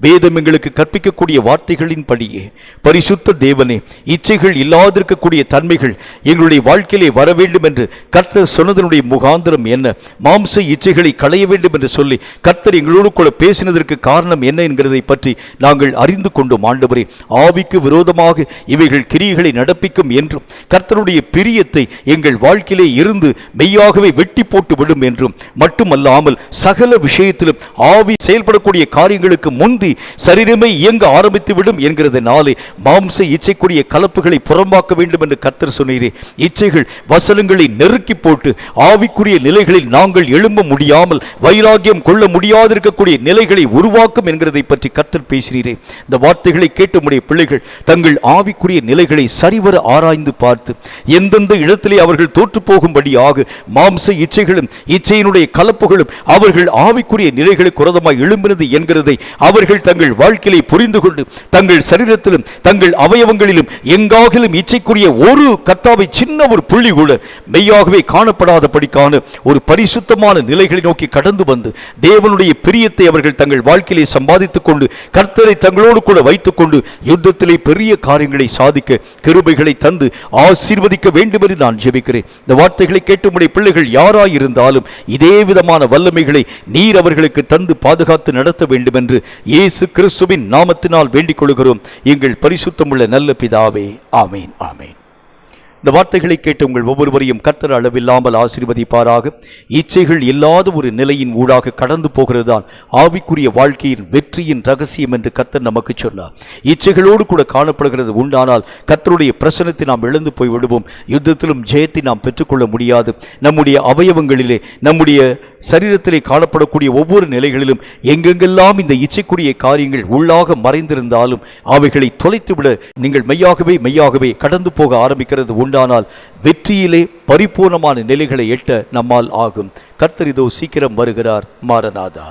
வேதம் எங்களுக்கு கற்பிக்கக்கூடிய வார்த்தைகளின் படியே பரிசுத்த தேவனே, இச்சைகள் இல்லாதிருக்கக்கூடிய தன்மைகள் எங்களுடைய வாழ்க்கையிலே வர வேண்டும் என்று கர்த்தர் சொன்னதனுடைய முகாந்திரம் என்ன? மாம்ச இச்சைகளை களைய வேண்டும் என்று சொல்லி கர்த்தர் எங்களோடு கூட பேசினதற்கு காரணம் என்ன என்கிறதை பற்றி நாங்கள் அறிந்து கொண்டோம். ஆண்டவரே, ஆவிக்கு விரோதமாக இவைகள் கிரியைகளை நடப்பிக்கும் என்றும் கர்த்தருடைய பிரியத்தை எங்கள் வாழ்க்கையிலே இருந்து மெய்யாகவே வெட்டி போட்டு விடும் என்றும் மட்டுமல்லாமல் சகல விஷயத்திலும் ஆவி செயல்படக்கூடிய காரியங்களுக்கு முந்தி சரீரமே இயங்க ஆரம்பித்து விடும் என்கிறதுனாலே மாம்ச இச்சைக்குரிய கலப்புகளை புறம்பாக்க வேண்டும் என்று கர்த்தர் சொன்னீரே. இச்சைகள் வசனங்களை நெருக்கி போட்டு ஆவிக்குரிய நிலைகளில் நாங்கள் எழும்ப முடியாமல் வைராகியம் கொள்ள முடியாதிருக்கக்கூடிய நிலைகளை உருவாக்கும் என்கிறதை பற்றி கர்த்தர் பேசினீரே. இந்த வார்த்தைகளை கேட்டு உடைய பிள்ளைகள் தங்கள் ஆவிக்குரிய நிலைகளை சரிவர ஆராய்ந்து பார்த்து எந்தெந்த இடத்திலே அவர்கள் தோற்று போகும்படியாக மாம்ச இச்சைகளும் இச்சையினுடைய கலப்பு எதிர்ப்புகளும் அவர்கள் ஆவிக்குரிய நிலைகளுக்கு விரோதமாய் எழும்பினது என்கிறதை அவர்கள் தங்கள் வாழ்க்கையை புரிந்து கொண்டு தங்கள் சரீரத்திலும் தங்கள் அவயவங்களிலும் எங்காகிலும் இச்சைக்குரிய ஒரு கர்த்தாவை சின்ன ஒரு புள்ளி கூட மெய்யாகவே காணப்படாதபடிக்கான ஒரு பரிசுத்தமான நிலைகளை நோக்கி கடந்து வந்து தேவனுடைய பிரியத்தை அவர்கள் தங்கள் வாழ்க்கையிலே சம்பாதித்துக் கொண்டு கர்த்தரை தங்களோடு கூட வைத்துக் கொண்டு யுத்தத்திலே பெரிய காரியங்களை சாதிக்க கிருபைகளை தந்து ஆசீர்வதிக்க வேண்டும் என்று நான் ஜெபிக்கிறேன். இந்த வார்த்தைகளை கேட்டு உம்முடைய பிள்ளைகள் யாராயிருந்தாலும் இதே விதமான வல்லமைகளை நீர் அவர்களுக்கு தந்து பாதுகாத்து நடத்த வேண்டும் என்று இயேசு கிறிஸ்துவின் நாமத்தினால் வேண்டிக் கொள்கிறோம் எங்கள் பரிசுத்தமுள்ள நல்ல பிதாவே. ஆமேன், ஆமேன். இந்த வார்த்தைகளை கேட்டு உங்கள் ஒவ்வொருவரையும் கர்த்தர் அளவில்லாமல் ஆசீர்வதிப்பாராக. இச்சைகள் இல்லாத ஒரு நிலையின் ஊடாக கடந்து போகிறதுதான் ஆவிக்குரிய வாழ்க்கையின் வெற்றியின் ரகசியம் என்று கர்த்தர் நமக்கு சொன்னார். இச்சைகளோடு கூட காணப்படுகிறது உண்டானால் கர்த்தருடைய பிரசனத்தை நாம் இழந்து போய் விடுவோம். யுத்தத்திலும் ஜெயத்தை நாம் பெற்றுக்கொள்ள முடியாது. நம்முடைய அவயவங்களிலே நம்முடைய சரீரத்திலே காணப்படக்கூடிய ஒவ்வொரு நிலைகளிலும் எங்கெங்கெல்லாம் இந்த இச்சைக்குரிய காரியங்கள் உள்ளாக மறைந்திருந்தாலும் அவைகளை தொலைத்துவிட நீங்கள் மெய்யாகவே கடந்து போக ஆரம்பிக்கிறது உண்டானால் வெற்றியிலே பரிபூர்ணமான நிலைகளை எட்ட நம்மால் ஆகும். கர்த்தர் இதோ சீக்கிரம் வருகிறார். மாரநாதா.